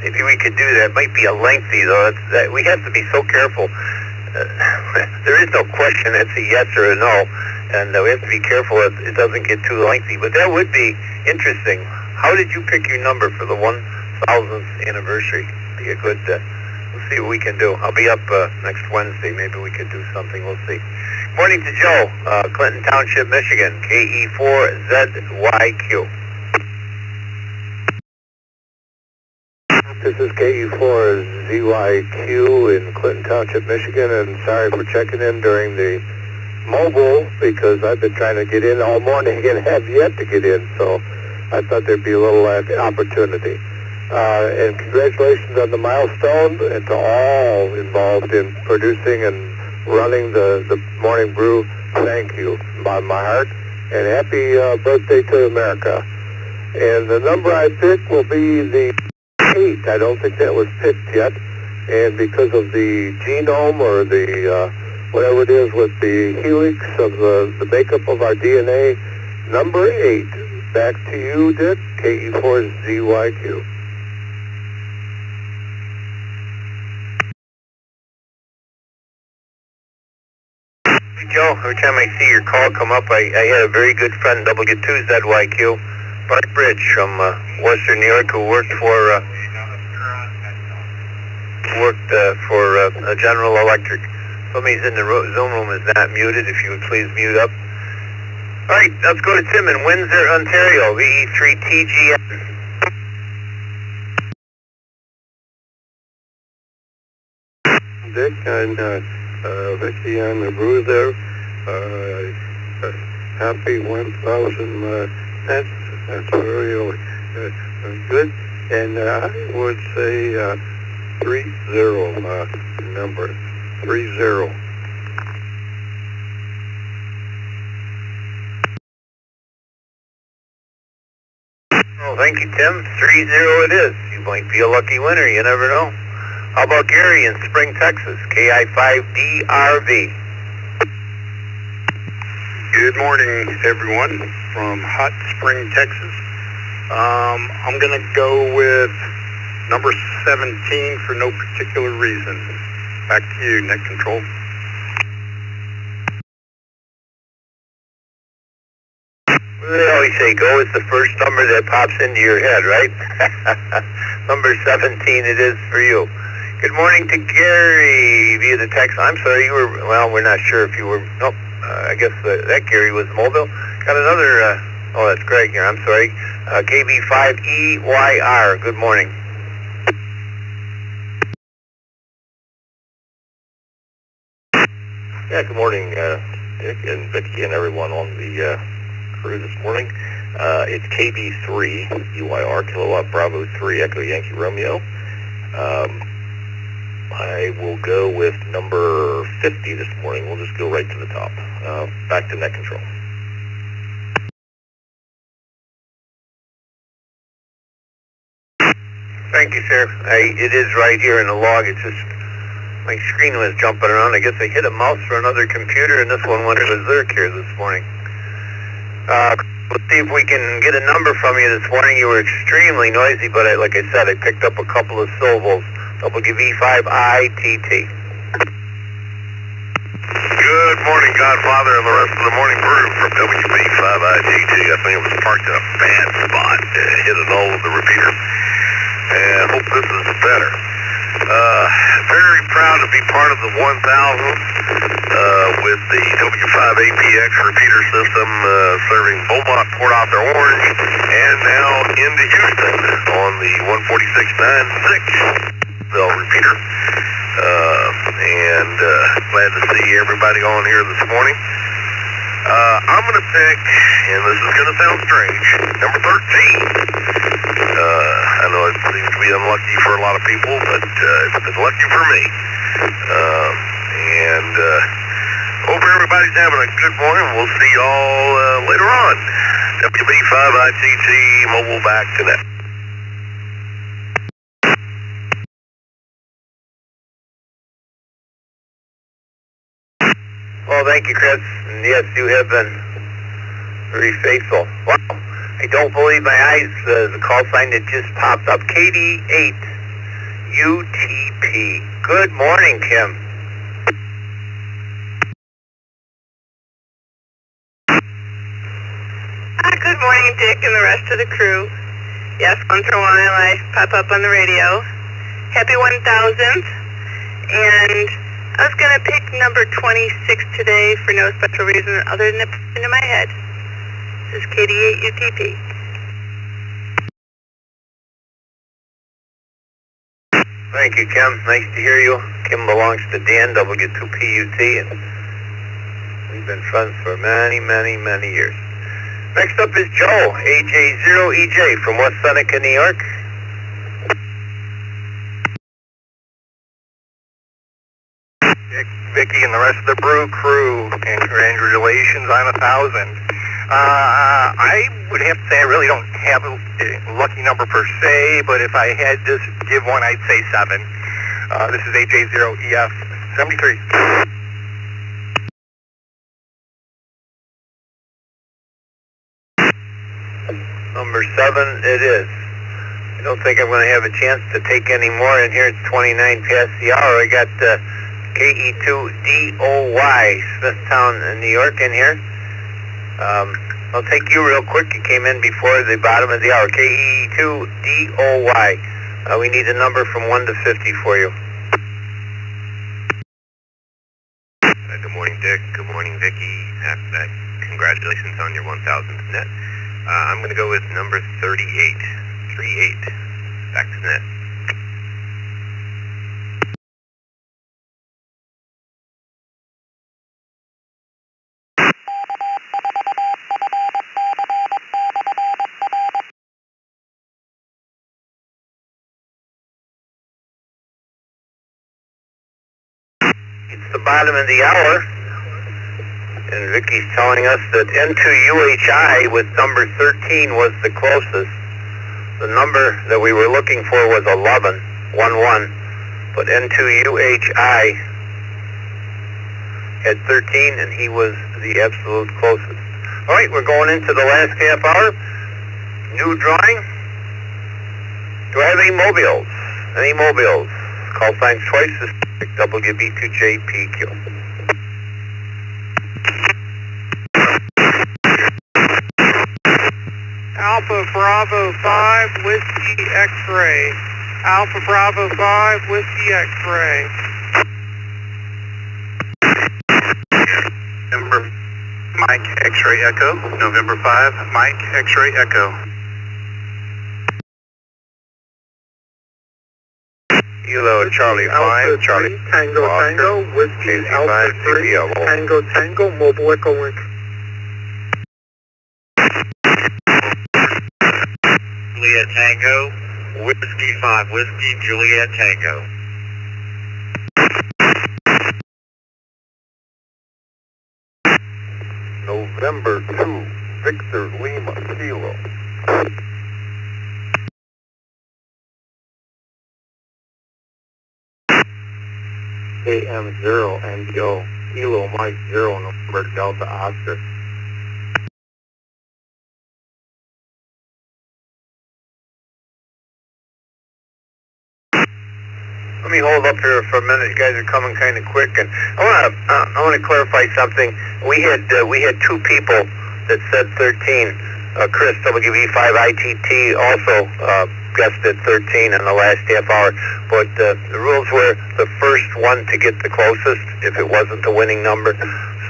Maybe we could do that. It might be a lengthy, though. We have to be so careful. There is no question. It's a yes or a no. And we have to be careful that it doesn't get too lengthy. But that would be interesting. How did you pick your number for the 1,000th anniversary? Be a good, we'll see what we can do. I'll be up next Wednesday. Maybe we could do something. We'll see. Morning to Joe, Clinton Township, Michigan, KE4ZYQ. This is KE4ZYQ in Clinton Township, Michigan, and sorry for checking in during the mobile because I've been trying to get in all morning and have yet to get in, so I thought there'd be a little opportunity. And congratulations on the milestone, and to all involved in producing and running the Morning Brew. Thank you by my heart, and happy birthday to America. And the number I picked will be the 8. I don't think that was picked yet, and because of the genome or the whatever it is with the helix of the makeup of our DNA, number 8. Back to you, Dick, KE4ZYQ. Joe, every time I see your call come up, I had a very good friend, W2ZYQ, Bart Bridge from Western New York, who worked for General Electric. Somebody's in the Zoom room is not muted. If you would please mute up. All right, let's go to Tim in Windsor, Ontario, VE3TGN. Dick and Vicky on the Brew there. Happy 1,000. That's really good. And I would say 30 number 30. Oh, thank you, Tim. 30 it is. You might be a lucky winner. You never know. How about Gary in Spring, Texas? KI5DRV. Good morning, everyone, from Hot Spring, Texas. I'm going to go with number 17 for no particular reason. Back to you, net control. They always say go with the first number that pops into your head, right? Number 17 it is for you. Good morning to Gary via the text. I'm sorry, you were, well, we're not sure if you were, nope, I guess that Gary was mobile. Got another, oh, that's Greg here, I'm sorry. KB5EYR, good morning. Yeah, good morning, Dick and Vicky and everyone on the crew this morning. It's KB3 EYR, Kilowatt Bravo 3 Echo Yankee Romeo. I will go with number 50 this morning. We'll just go right to the top. Back to net control. Thank you, sir. It is right here in the log. It's just, my screen was jumping around. I guess I hit a mouse for another computer, and this one went berserk here this morning. Let's see if we can get a number from you this morning. You were extremely noisy, but like I said, I picked up a couple of syllables. WV5ITT. Good morning, Godfather, and the rest of the morning brew from WV5ITT. I think it was parked in a bad spot. Hit it all with the repeater. And hope this is better. Very proud to be part of the 1000 with the W5APX repeater system serving Beaumont, Port Arthur, Orange, and now into Houston on the 146.96 repeater. And glad to see everybody on here this morning. I'm going to pick, and this is going to sound strange, number 13. I know it seems to be unlucky for a lot of people, but it's lucky for me. And hope everybody's having a good morning. We'll see y'all later on. WB5ITT, mobile back to net. Well, thank you, Chris. And yes, you have been very faithful. Wow. I don't believe my eyes. The call sign that just popped up. KD8UTP. Good morning, Kim. Good morning, Dick and the rest of the crew. Yes, once in a while I pop up on the radio. Happy 1000th. And I was going to pick number 26 today for no special reason other than it popped into my head. This is KD8UTP. Thank you, Kim. Nice to hear you. Kim belongs to Dan, W2PUT, and we've been friends for many, many, many years. Next up is Joe, AJ0EJ from West Seneca, New York. Vicky and the rest of the Brew crew, and congratulations on 1,000. I would have to say I really don't have a lucky number per se, but if I had to give one, I'd say 7. This is AJ0EF73. Number 7 it is. I don't think I'm going to have a chance to take any more in here. It's 29 past the hour. I got KE2DOY, Smithtown, New York in here. I'll take you real quick. You came in before the bottom of the hour. KE2DOY. We need a number from 1 to 50 for you. Good morning, Dick. Good morning, Vicky. Congratulations on your 1,000th net. I'm going to go with number 38. 38. Back to net. It's the bottom of the hour, and Vicky's telling us that N2UHI with number 13 was the closest. The number that we were looking for was 11, but N2UHI had 13, and he was the absolute closest. All right, we're going into the last half hour. New drawing. Do I have any mobiles? Any mobiles? Call signs twice. This is WB2JPQ. Alpha Bravo 5, Whiskey X-Ray. Alpha Bravo 5, Whiskey X-Ray. November Mike X-Ray Echo. November 5 Mike X-Ray Echo. Kilo Charlie 5, Charlie Tango Tango, Whiskey Alpha 3, Tango Tango, Mobile Echo Link. Juliet Tango, Whiskey 5, Whiskey Juliet Tango. November 2, Victor Lima Kilo. AM0 NGO, Kilo Mike 0, November Delta Oscar. Let me hold up here for a minute. You guys are coming kind of quick, and I want to clarify something. We had two people that said 13. Chris WV5ITT also guessed at 13 in the last half hour, but the rules were the first one to get the closest if it wasn't the winning number.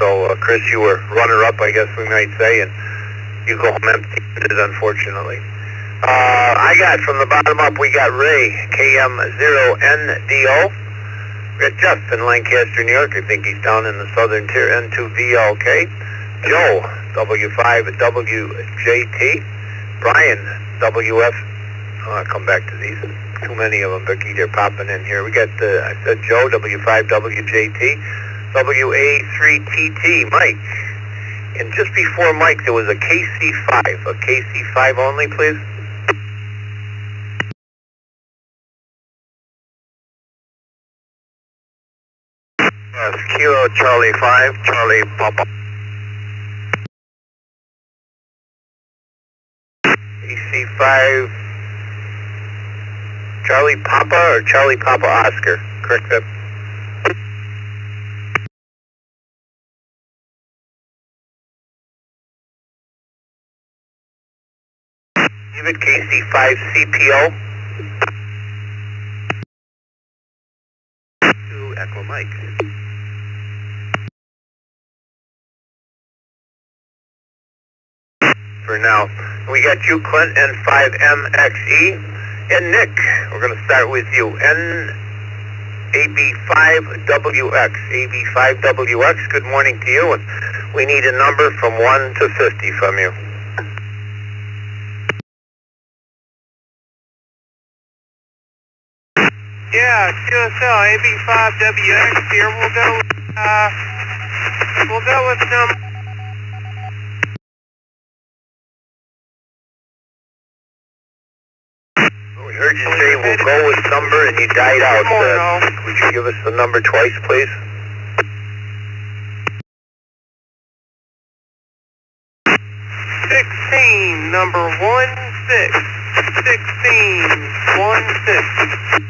So Chris, you were runner-up, I guess we might say, and you go home empty-handed, unfortunately. I got from the bottom up, we got Ray, KM0NDO. We got Jeff in Lancaster, New York. I think he's down in the southern tier, N2VLK. Joe, W5WJT. Brian, WF. I'll come back to these. Too many of them, Vicky. They're popping in here. We got, I said Joe, W5WJT. WA3TT, Mike. And just before Mike, there was a KC5. A KC5 only, please. Kilo Charlie 5, Charlie Papa. KC5, Charlie Papa or Charlie Papa Oscar? Correct that? David KC5 CPO. 2 Echo Mike. For now. We got you, Clint, N5MXE, and Nick. We're going to start with you. AB5WX. AB5WX, good morning to you, and we need a number from 1 to 50 from you. Yeah, QSL AB5WX here. We'll go with number. We heard you say we'll go with number, and you died out. Would you give us the number twice, please? 16, number 16. 1616.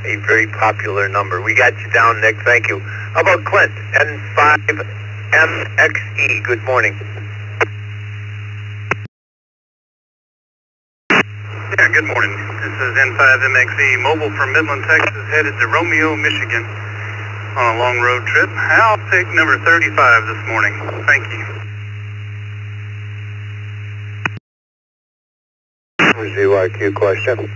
A very popular number. We got you down, Nick. Thank you. How about Clint? N5MXE. Good morning. Yeah, good morning. This is N5MXE, mobile from Midland, Texas, headed to Romeo, Michigan on a long road trip. I'll take number 35 this morning. Thank you. ZYQ question.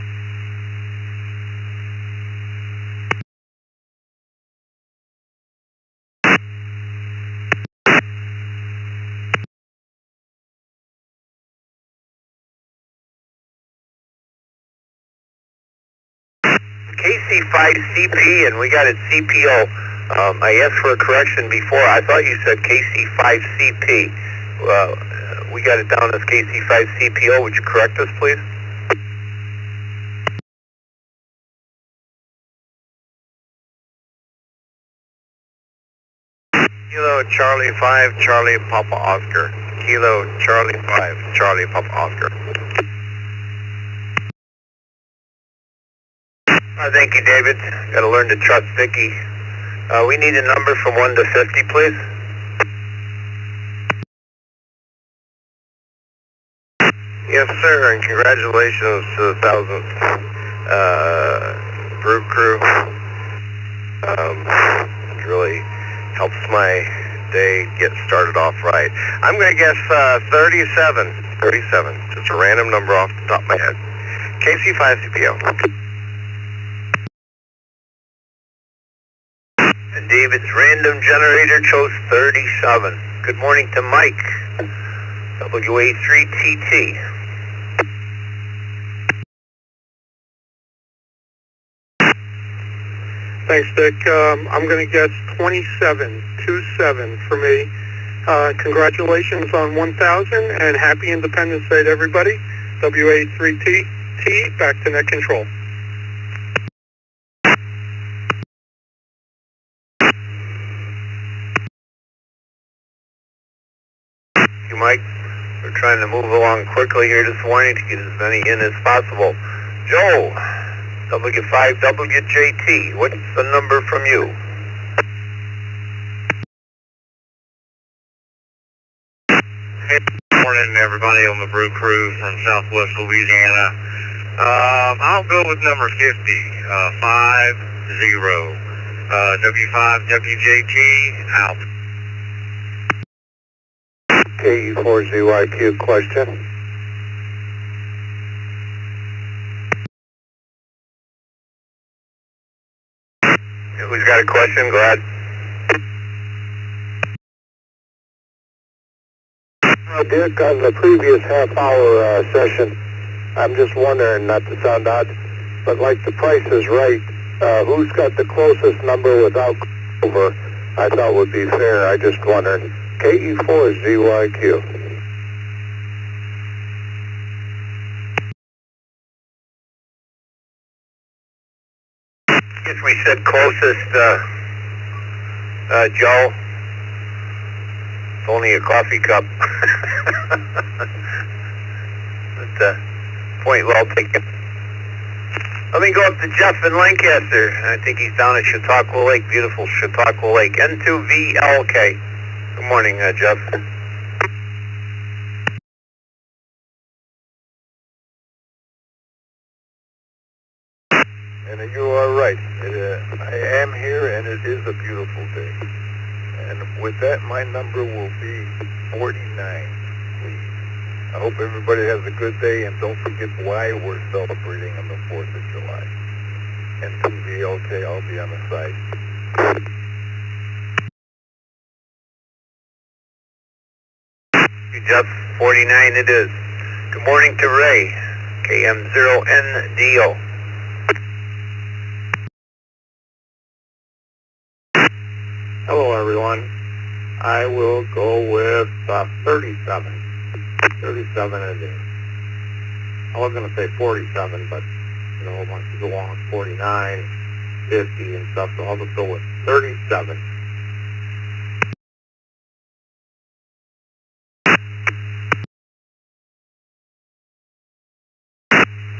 KC5CP, and we got it CPO. I asked for a correction before. I thought you said KC5CP. We got it down as KC5CPO. Would you correct us, please? Kilo Charlie 5, Charlie Papa Oscar. Kilo Charlie 5, Charlie Papa Oscar. Thank you, David. Got to learn to trust Vicky. We need a number from 1 to 50, please. Yes, sir, and congratulations to the 1,000th Brew crew. It really helps my day get started off right. I'm going to guess 37. 37. Just a random number off the top of my head. KC5CPO. And David's random generator chose 37. Good morning to Mike. WA3TT. Thanks, Dick. I'm going to guess 27 for me. Congratulations on 1,000 and happy Independence Day to everybody. WA3TT, back to net control. You, Mike. We're trying to move along quickly here this morning to get as many in as possible. Joe, W5WJT, what's the number from you? Good morning, everybody on the Brew crew from Southwest Louisiana. I'll go with number 50, 50. W5WJT, out. KE4ZYQ question. Who's got a question? Go ahead. Dick, on the previous half-hour session, I'm just wondering, not to sound odd, but like the Price is Right, who's got the closest number without over, I thought would be fair. I just wondered. KE4ZYQ. Guess we said closest, Joe. It's only a coffee cup. But, point well taken. Let me go up to Jeff in Lancaster. I think he's down at Chautauqua Lake, beautiful Chautauqua Lake. N2VLK. Good morning, Jeff. And you are right. I am here, and it is a beautiful day. And with that, my number will be 49, please. I hope everybody has a good day, and don't forget why we're celebrating on the 4th of July. And VLK, I'll be on the side. Jeff, 49 it is. Good morning to Ray, KM0NDO. Hello, everyone. I will go with 37. 37 it is. I was going to say 47, but, you know, once you go on 49, 50 and stuff, so I'll just go with 37.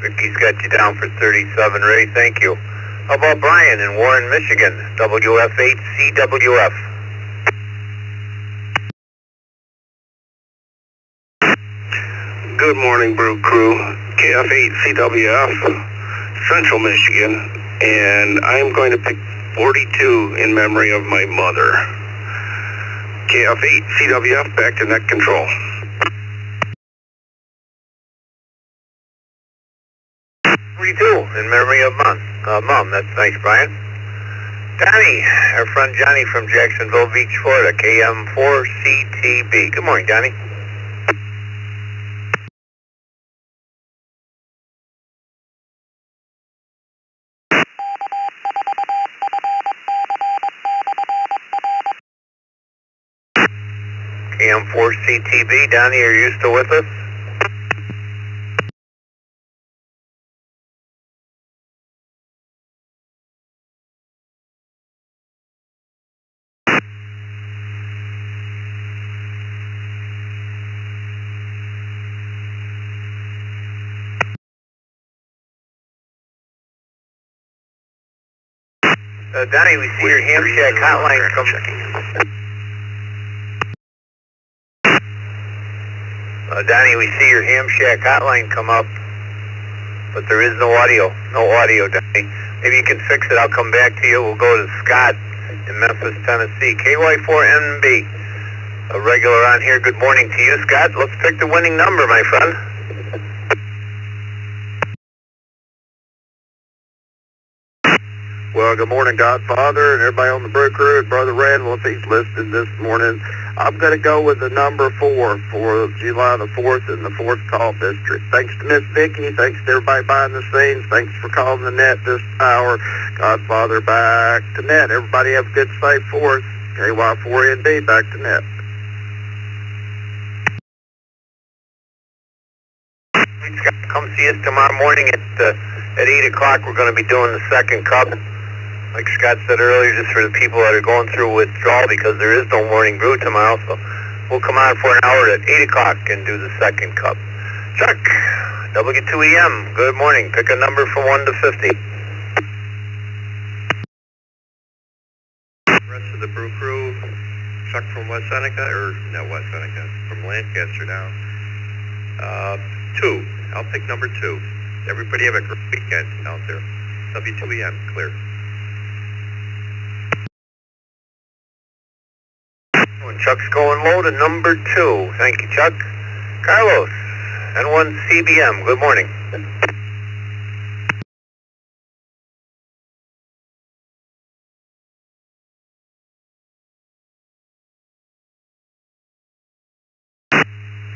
Vicky's got you down for 37, Ray. Thank you. How about Brian in Warren, Michigan? WF8CWF. Good morning, Brew crew. KF8CWF, Central Michigan, and I'm going to pick 42 in memory of my mother. KF8CWF, back to net control. 42 in memory of Mom. That's nice, Brian. Donnie, our friend Johnny from Jacksonville Beach, Florida, KM4CTB. Good morning, Donnie. KM4CTB. Donnie, are you still with us? Donnie, we see your Ham Shack hotline come. Donnie, we see your Ham Shack hotline come up, but there is no audio. No audio, Donnie. Maybe you can fix it. I'll come back to you. We'll go to Scott in Memphis, Tennessee. KY4NB, a regular on here. Good morning to you, Scott. Let's pick the winning number, my friend. Well, good morning, Godfather, and everybody on the Brew Crew, and Brother Randall, if he's listening this morning. I'm going to go with the number 4 for July the 4th in the 4th call district. Thanks to Miss Vicki. Thanks to everybody behind the scenes. Thanks for calling the net this hour. Godfather, back to net. Everybody have a good, safe 4th. KY4ND, back to net. Come see us tomorrow morning at 8 o'clock. We're going to be doing the second cup. Like Scott said earlier, just for the people that are going through withdrawal, because there is no morning brew tomorrow. So we'll come on for an hour at 8 o'clock and do the second cup. Chuck, W2EM, good morning. Pick a number from 1 to 50. Rest of the Brew Crew, Chuck from West Seneca, or not West Seneca, from Lancaster now. 2. I'll pick number 2. Everybody have a great weekend out there. W2EM, clear. Chuck's going low to number 2. Thank you, Chuck. Carlos, N1CBM, good morning.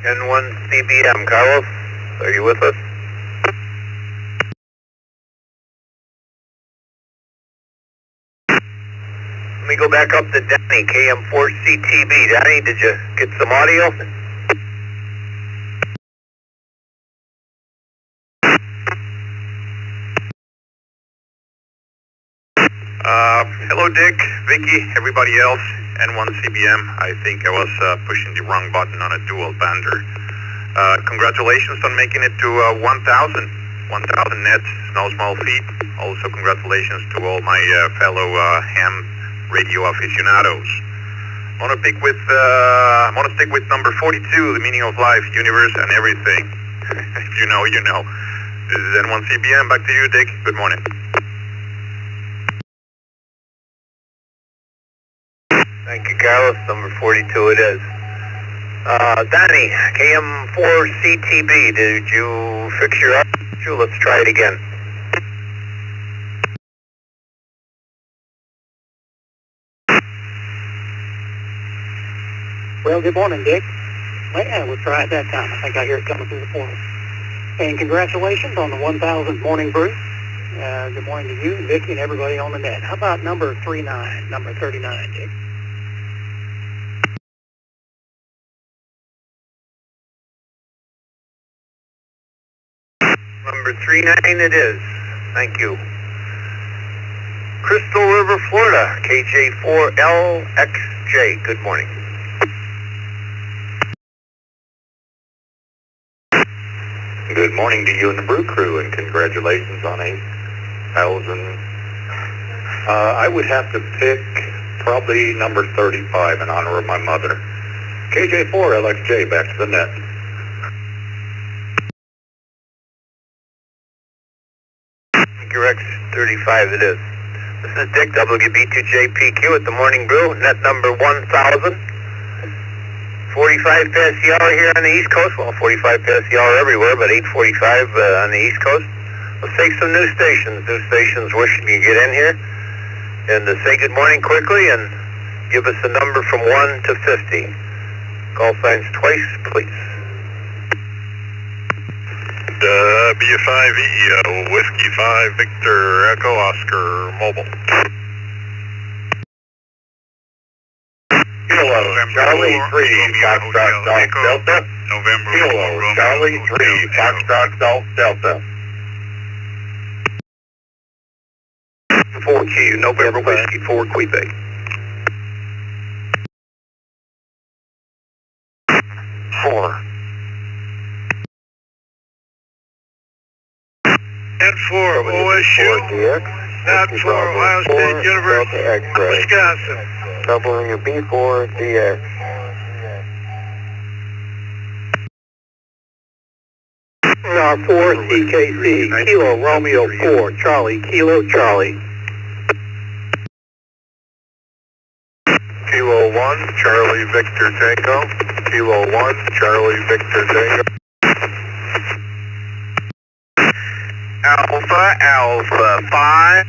N1CBM, Carlos, are you with us? Let me go back up to Danny, KM4CTB. Danny, did you get some audio? Hello, Dick, Vicky, everybody else, N1CBM. I think I was pushing the wrong button on a dual bender. Congratulations on making it to 1,000 nets, no small feat. Also, congratulations to all my fellow ham radio aficionados. I want to stick with number 42, the meaning of life, universe, and everything. If you know, you know. This is N1CBM. Back to you, Dick. Good morning. Thank you, Carlos. Number 42 it is. Danny, KM4CTB, did you fix your up? Let's try it again. Well, good morning, Dick. Well, yeah, we'll try it that time. I think I hear it coming through the portal. And congratulations on the 1,000th morning brew. Good morning to you, Vicki, and everybody on the net. How about number 39, number 39, Dick? Number 39 it is. Thank you. Crystal River, Florida, KJ4LXJ. Good morning. Good morning to you and the Brew Crew, and congratulations on 8,000. I would have to pick probably number 35 in honor of my mother. KJ4LXJ, back to the net. Rex 35 it is. This is Dick, WB2JPQ at the Morning Brew, net number 1,000. 45 past the hour here on the East Coast. Well, 45 past the hour everywhere, but 8:45 on the East Coast. Let's take some new stations. New stations wishing you get in here. And say good morning quickly and give us a number from 1 to 50. Call signs twice, please. W5EO, Whiskey 5, Victor, Echo, Oscar, Mobile. Kilo, Charlie 3, Foxtrot, South Delta. Kilo, Charlie 3, Foxtrot, South Delta. 4Q, November Whiskey 4, Quebec. 4. And 4, OSU. 4DX. That's for Ohio State University, Wisconsin. WB4DX. 4CKC, Kilo Romeo 4, Charlie, Kilo Charlie. Kilo 1, Charlie Victor Tango. Kilo 1, Charlie Victor Tango. Alpha, Alpha 5,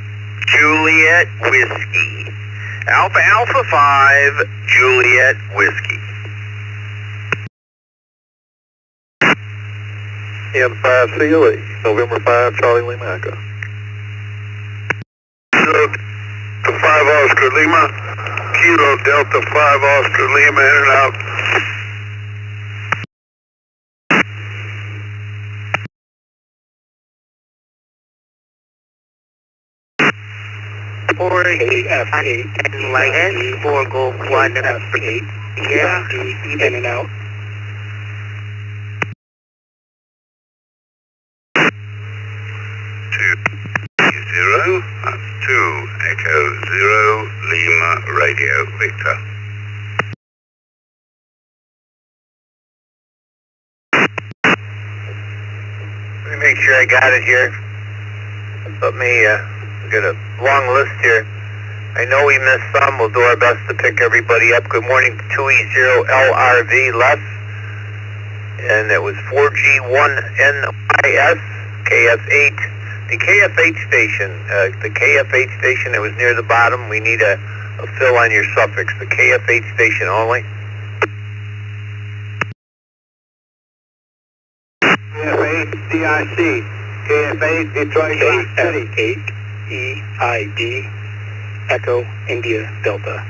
Juliet Whiskey. Alpha, Alpha 5, Juliet Whiskey. N5 CLE, November 5, Charlie Lima Echo. Delta 5 Oscar Lima, Kilo Delta 5 Oscar Lima, in and out. F8, and 4 Golf 1, F8, yeah, in and out. 0, that's 2, Echo 0, Lima, Radio, Victor. Let me make sure I got it here. Let me get a long list here. I know we missed some. We'll do our best to pick everybody up. Good morning to 2E0LRV, Les. And it was 4G1NYS, KF8. The KF8 station, that was near the bottom, we need a fill on your suffix. The KF8 station only. KF8 DIC, KF8 Detroit City. KF8 EID, Echo India Delta.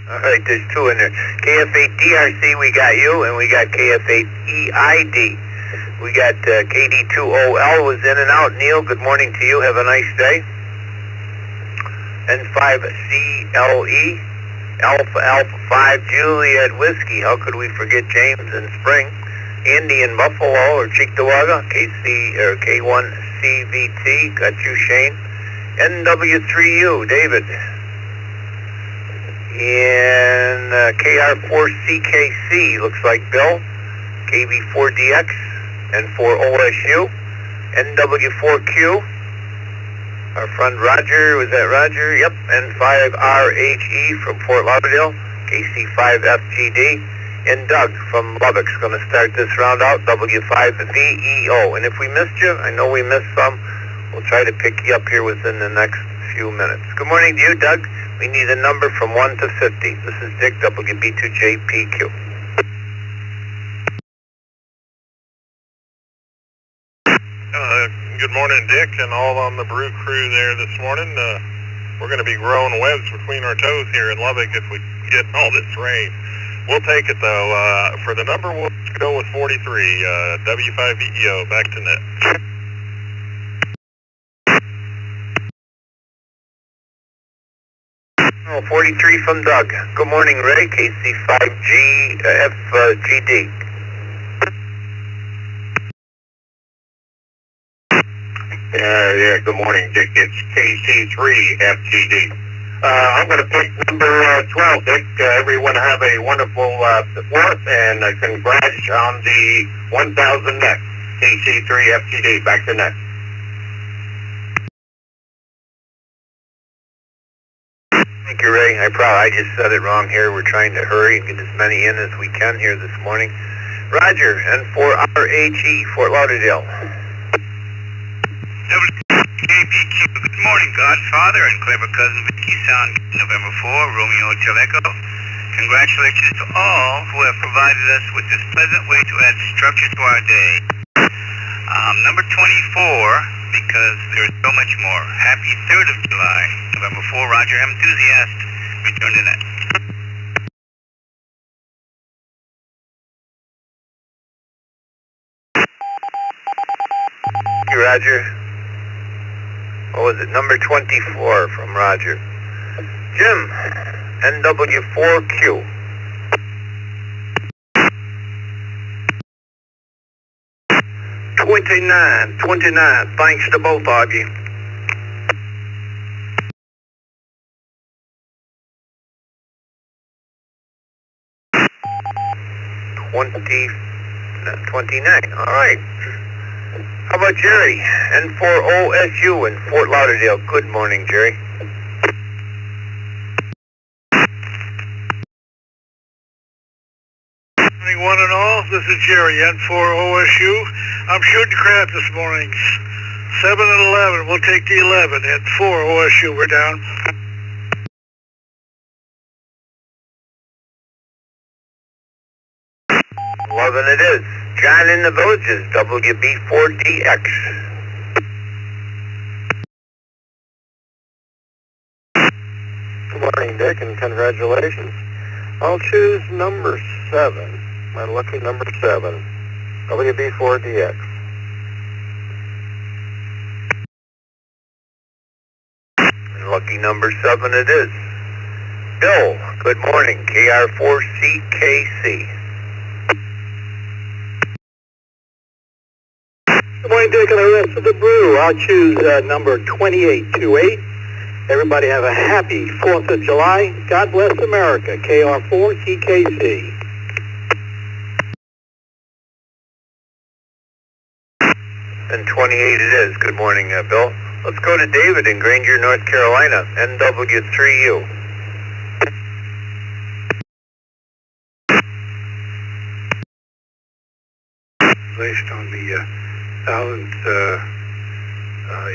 Alright, there's 2 in there. KF8 DRC, we got you, and we got KF8 EID. We got KD2OL was in and out. Neil, good morning to you. Have a nice day. N5CLE, Alpha Alpha 5 Juliet Whiskey. How could we forget James in Spring? Andy in Buffalo or Cheektowaga, KC or K1CVT. Got you, Shane. NW3U, David. And KR4CKC, looks like Bill. KB4DX and 4OSU. NW4Q. Our friend Roger, was that Roger? Yep. N5RHE from Fort Lauderdale. KC5FGD. And Doug from Lubbock's going to start this round out. W5VEO. And if we missed you, I know we missed some. We'll try to pick you up here within the next few minutes. Good morning to you, Doug. We need a number from 1 to 50. This is Dick, WB2JPQ. Good morning, Dick, and all on the Brew crew there this morning. We're going to be growing webs between our toes here in Lubbock if we get all this rain. We'll take it, though. For the number, we'll go with 43, W5VEO, back to net. 43 from Doug. Good morning, Ray. KC5G FGD. Yeah, good morning, Dick. It's KC3 FGD. I'm going to pick number 12, Dick. Everyone have a wonderful 4th, and congrats on the 1,000 net. KC3 FGD, back to net. Thank you, Ray. I just said it wrong here. We're trying to hurry and get as many in as we can here this morning. Roger, N4RHE, Fort Lauderdale. KPQ, good morning, Godfather and clever cousin Vicky, sound November 4, Romeo Teleco. Congratulations to all who have provided us with this pleasant way to add structure to our day. Number 24, because there's so much more. Happy 3rd of July, November 4, Roger Enthusiast, return to net. Thank you, Roger. What was it? Number 24 from Roger. Jim, NW4Q. 29. Thanks to both of you. 29. All right. How about Jerry? N4OSU in Fort Lauderdale. Good morning, Jerry. Morning, one and all. This is Jerry, N4OSU. I'm shooting crap this morning. 7 and 11. We'll take the 11. N4OSU, we're down. 11 it is. John in the Villages, WB4DX. Good morning, Dick, and congratulations. I'll choose number 7, my lucky number 7, WB4DX. Lucky number 7 it is. Bill, good morning, KR4CKC. Good morning, Dick, and the rest of the Brew. I'll choose number 2828. Everybody have a happy 4th of July. God bless America. KR4CKC. And 28 it is. Good morning, Bill. Let's go to David in Granger, North Carolina, NW3U. Based on the 1000th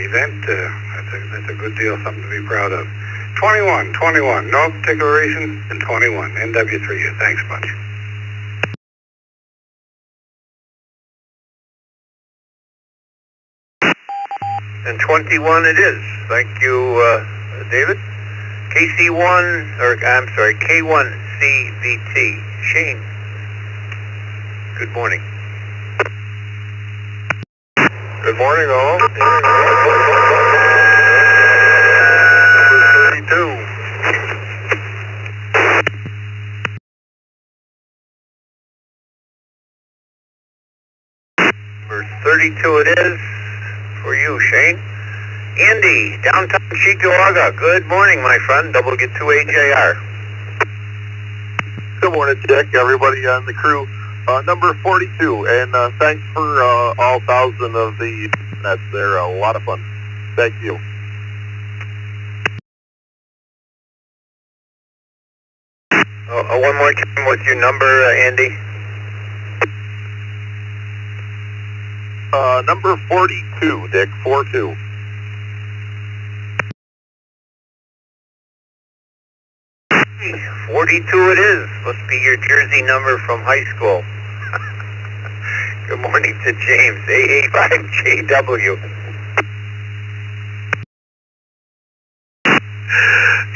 event, that's a good deal, something to be proud of. 21, no particular reason, and 21, NW3U. Thanks much. And 21 it is. Thank you, David. K1CVT. Shane. Good morning. Good morning, all. Number 32. Number 32 it is for you, Shane. Andy, downtown Chickamauga. Good morning, my friend. WG2AJR. Good morning, Dick, everybody on the crew. Number 42, and thanks for all 1,000 of the nets. They're a lot of fun. Thank you. One more time, what's your number, Andy? Number 42, Dick, 42. Hey, 42 it is. Must be your jersey number from high school. Good morning to James, AA5JW.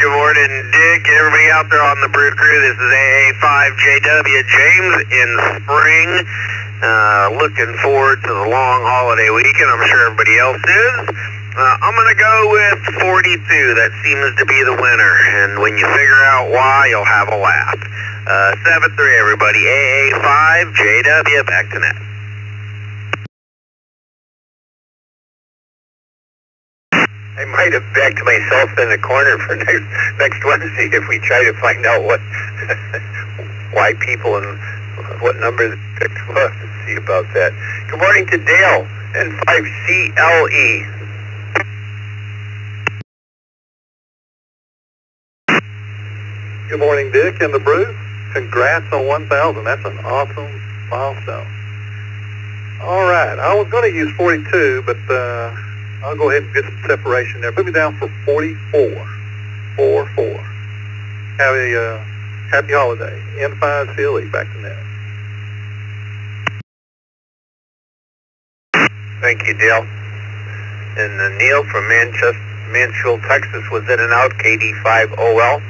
Good morning, Dick, and everybody out there on the Brew crew. This is AA5JW. James in spring. Looking forward to the long holiday weekend. I'm sure everybody else is. I'm going to go with 42. That seems to be the winner. And when you figure out why, you'll have a laugh. 7-3, everybody. AA5JW. Back to net. I might have backed myself in the corner for next Wednesday if we try to find out what why people and what number they picked. We'll have to see about that. Good morning to Dale, N5CLE. Good morning, Dick and the Brew. Congrats on 1,000. That's an awesome milestone. All right, I was going to use 42, but I'll go ahead and get some separation there. Put me down for 44. 4-4. Have a happy holiday. N5CLE, back to net. Thank you, Dale. And Neil from Mansfield, Texas was in and out, KD5OL.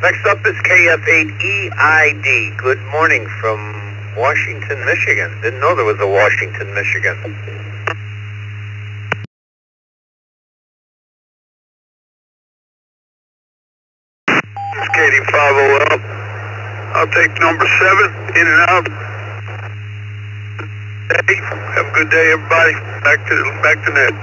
Next up is KF8EID. Good morning from Washington, Michigan. Didn't know there was a Washington, Michigan. It's KD5OL. I'll take number 7, in and out. Hey, have a good day, everybody. Back to net.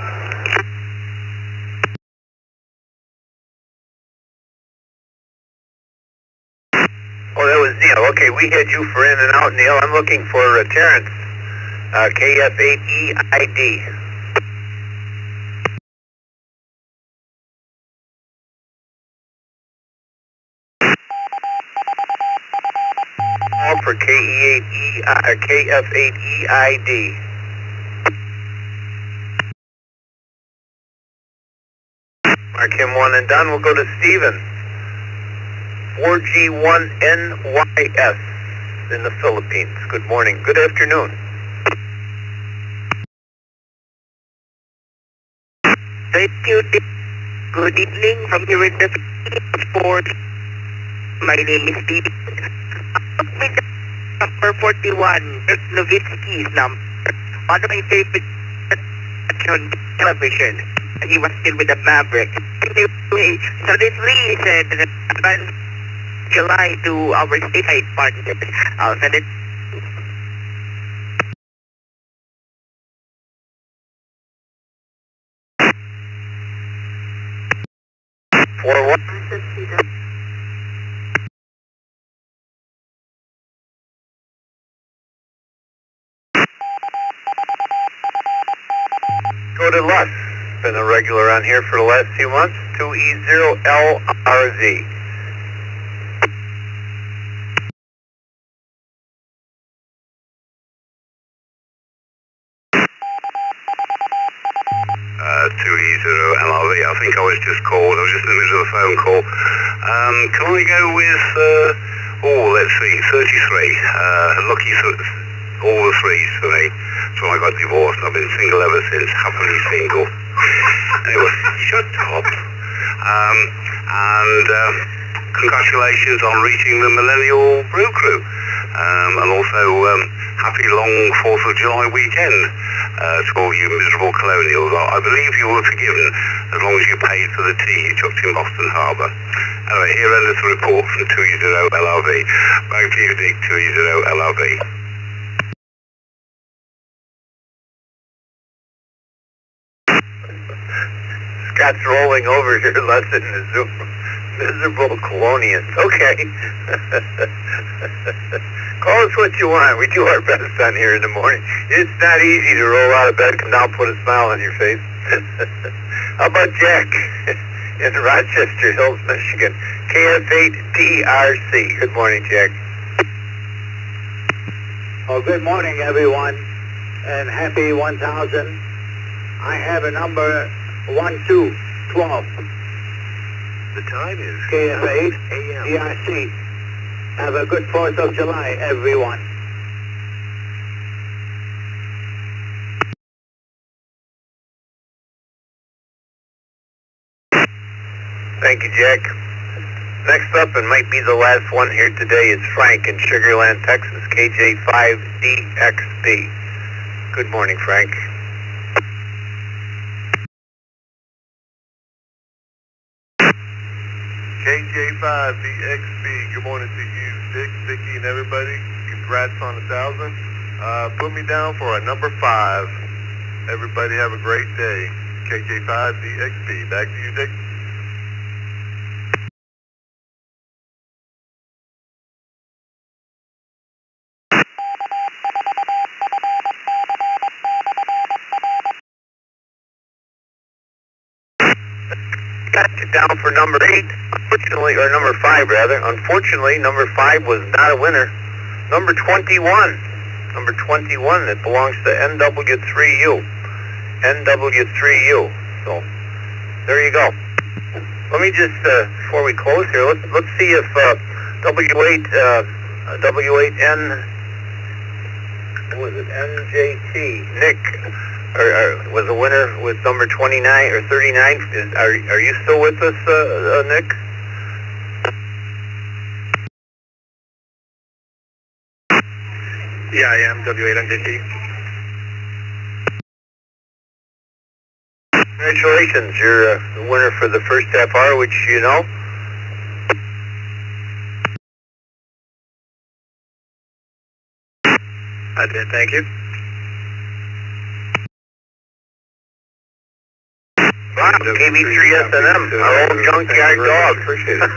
Oh, that was Neil. Okay, we had you for in and out, Neil. I'm looking for Terrence, KF8EID. All for KF8EID. Mark him one and done. We'll go to Steven. 4G1NYS in the Philippines. Good morning. Good afternoon. Thank you. Good evening from here in the Fort. My name is Steve. Number 41, Novitsky's number. One of my favorite on television. He was still with the Maverick. Anyway, so this really said that July to our stateside partners. I'll send it. Go to Les. Been a regular on here for the last few months. 2E0LRZ. LRV. I think I was just called. I was just in the middle of a phone call. Can I go with, let's see, 33. Lucky, all the threes for me. So I got divorced. I've been single ever since. Happily single. Anyway, shut up. Congratulations on reaching the Millennial Brew Crew. And also, happy long 4th of July weekend to all you miserable colonials. I believe you were forgiven as long as you paid for the tea you chucked in Boston Harbour. Anyway, here endeth the report from 2E0LRV. Back to you, Dick, 2E0LRV. Scott's rolling over here, lesson is miserable colonians. Okay. Call us what you want. We do our best on here in the morning. It's not easy to roll out of bed, come down, put a smile on your face. How about Jack in Rochester Hills, Michigan? KF8DRC. Good morning, Jack. Oh, good morning, everyone, and happy 1000. I have a number 1212. The time is KF8 DRC. Have a good 4th of July, everyone. Thank you, Jack. Next up, and might be the last one here today, is Frank in Sugarland, Texas, KJ5DXB. Good morning, Frank. KJ5DXB, good morning to you, Dick, Vicky, and everybody. Congrats on 1,000. Put me down for a number 5. Everybody have a great day. KJ5DXB, back to you, Dick. Got you down for number 8, unfortunately, or number 5 rather. Unfortunately, number 5 was not a winner. Number 21, that belongs to NW3U. NW3U. So, there you go. Let me just, before we close here, let's see if W8N, what was it, NJT, Nick, was a winner with number 29 or 39. Are you still with us, Nick? Yeah, I am. W8NJT. Congratulations, you're the winner for the first half hour, which you know. I did, thank you. KB3SNM, our old junkyard dog. Appreciate it.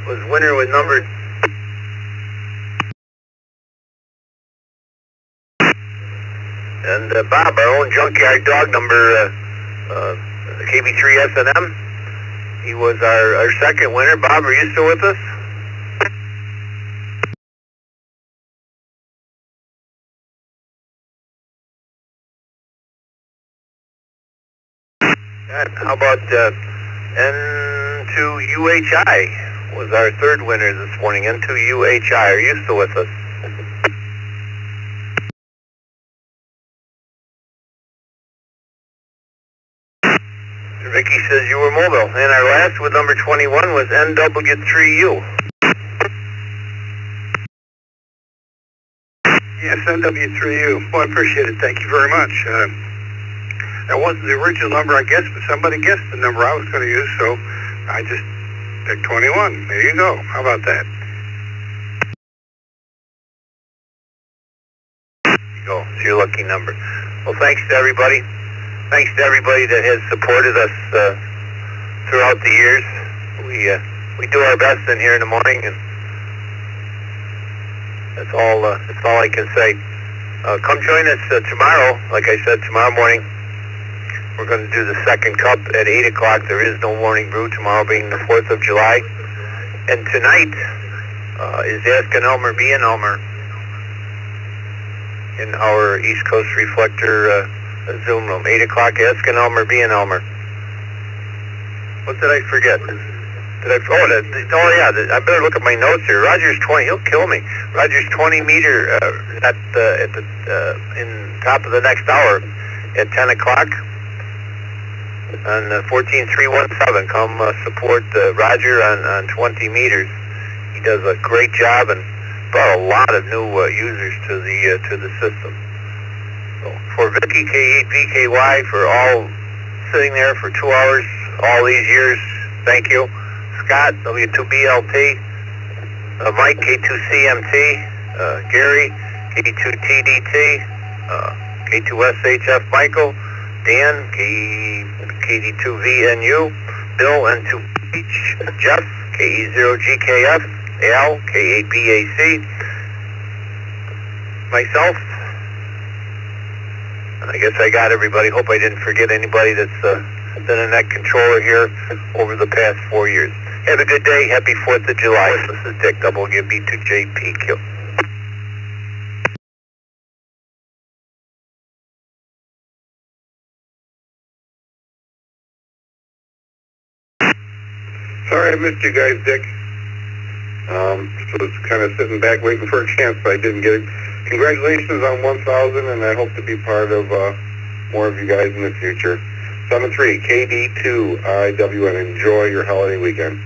Was winner with number... And Bob, our own junkyard dog, number KB3SNM. He was our second winner. Bob, are you still with us? And how about N2UHI was our third winner this morning. N2UHI, are you still with us? Vicky says you were mobile. And our last with number 21 was NW3U. Yes, NW3U. Well, I appreciate it. Thank you very much. That wasn't the original number, I guess, but somebody guessed the number I was going to use, so I just picked 21. There you go. How about that? There you go. It's your lucky number. Well, thanks to everybody. Thanks to everybody that has supported us throughout the years. We do our best in here in the morning, and that's all I can say. Come join us tomorrow. Like I said, tomorrow morning we're going to do the second cup at 8 o'clock. There is no morning brew tomorrow, being the 4th of July. And tonight is Ask an Elmer, Be an Elmer in our East Coast Reflector Zoom room. 8 o'clock, Ask an Elmer, Be an Elmer. What did I forget? I better look at my notes here. Roger's 20, he'll kill me. Roger's 20 meter in top of the next hour at 10 o'clock on 14317. Come support Roger on 20 meters. He does a great job and brought a lot of new users to the system. So for Vicky, K8VKY, for all sitting there for 2 hours all these years, thank you. Scott, W2BLT, Mike, K2CMT, Gary, K2TDT, K2SHF Michael, Dan, KD2VNU, Bill, N2H, Jeff, KE0GKF, Al, K8BAC, myself. I guess I got everybody. Hope I didn't forget anybody that's been in that controller here over the past 4 years. Have a good day. Happy 4th of July. This is Dick, WB2JPQ. Sorry I missed you guys, Dick. So it's kind of sitting back waiting for a chance, but I didn't get it. Congratulations on 1,000, and I hope to be part of more of you guys in the future. 7-3, KD2, IWN. Enjoy your holiday weekend.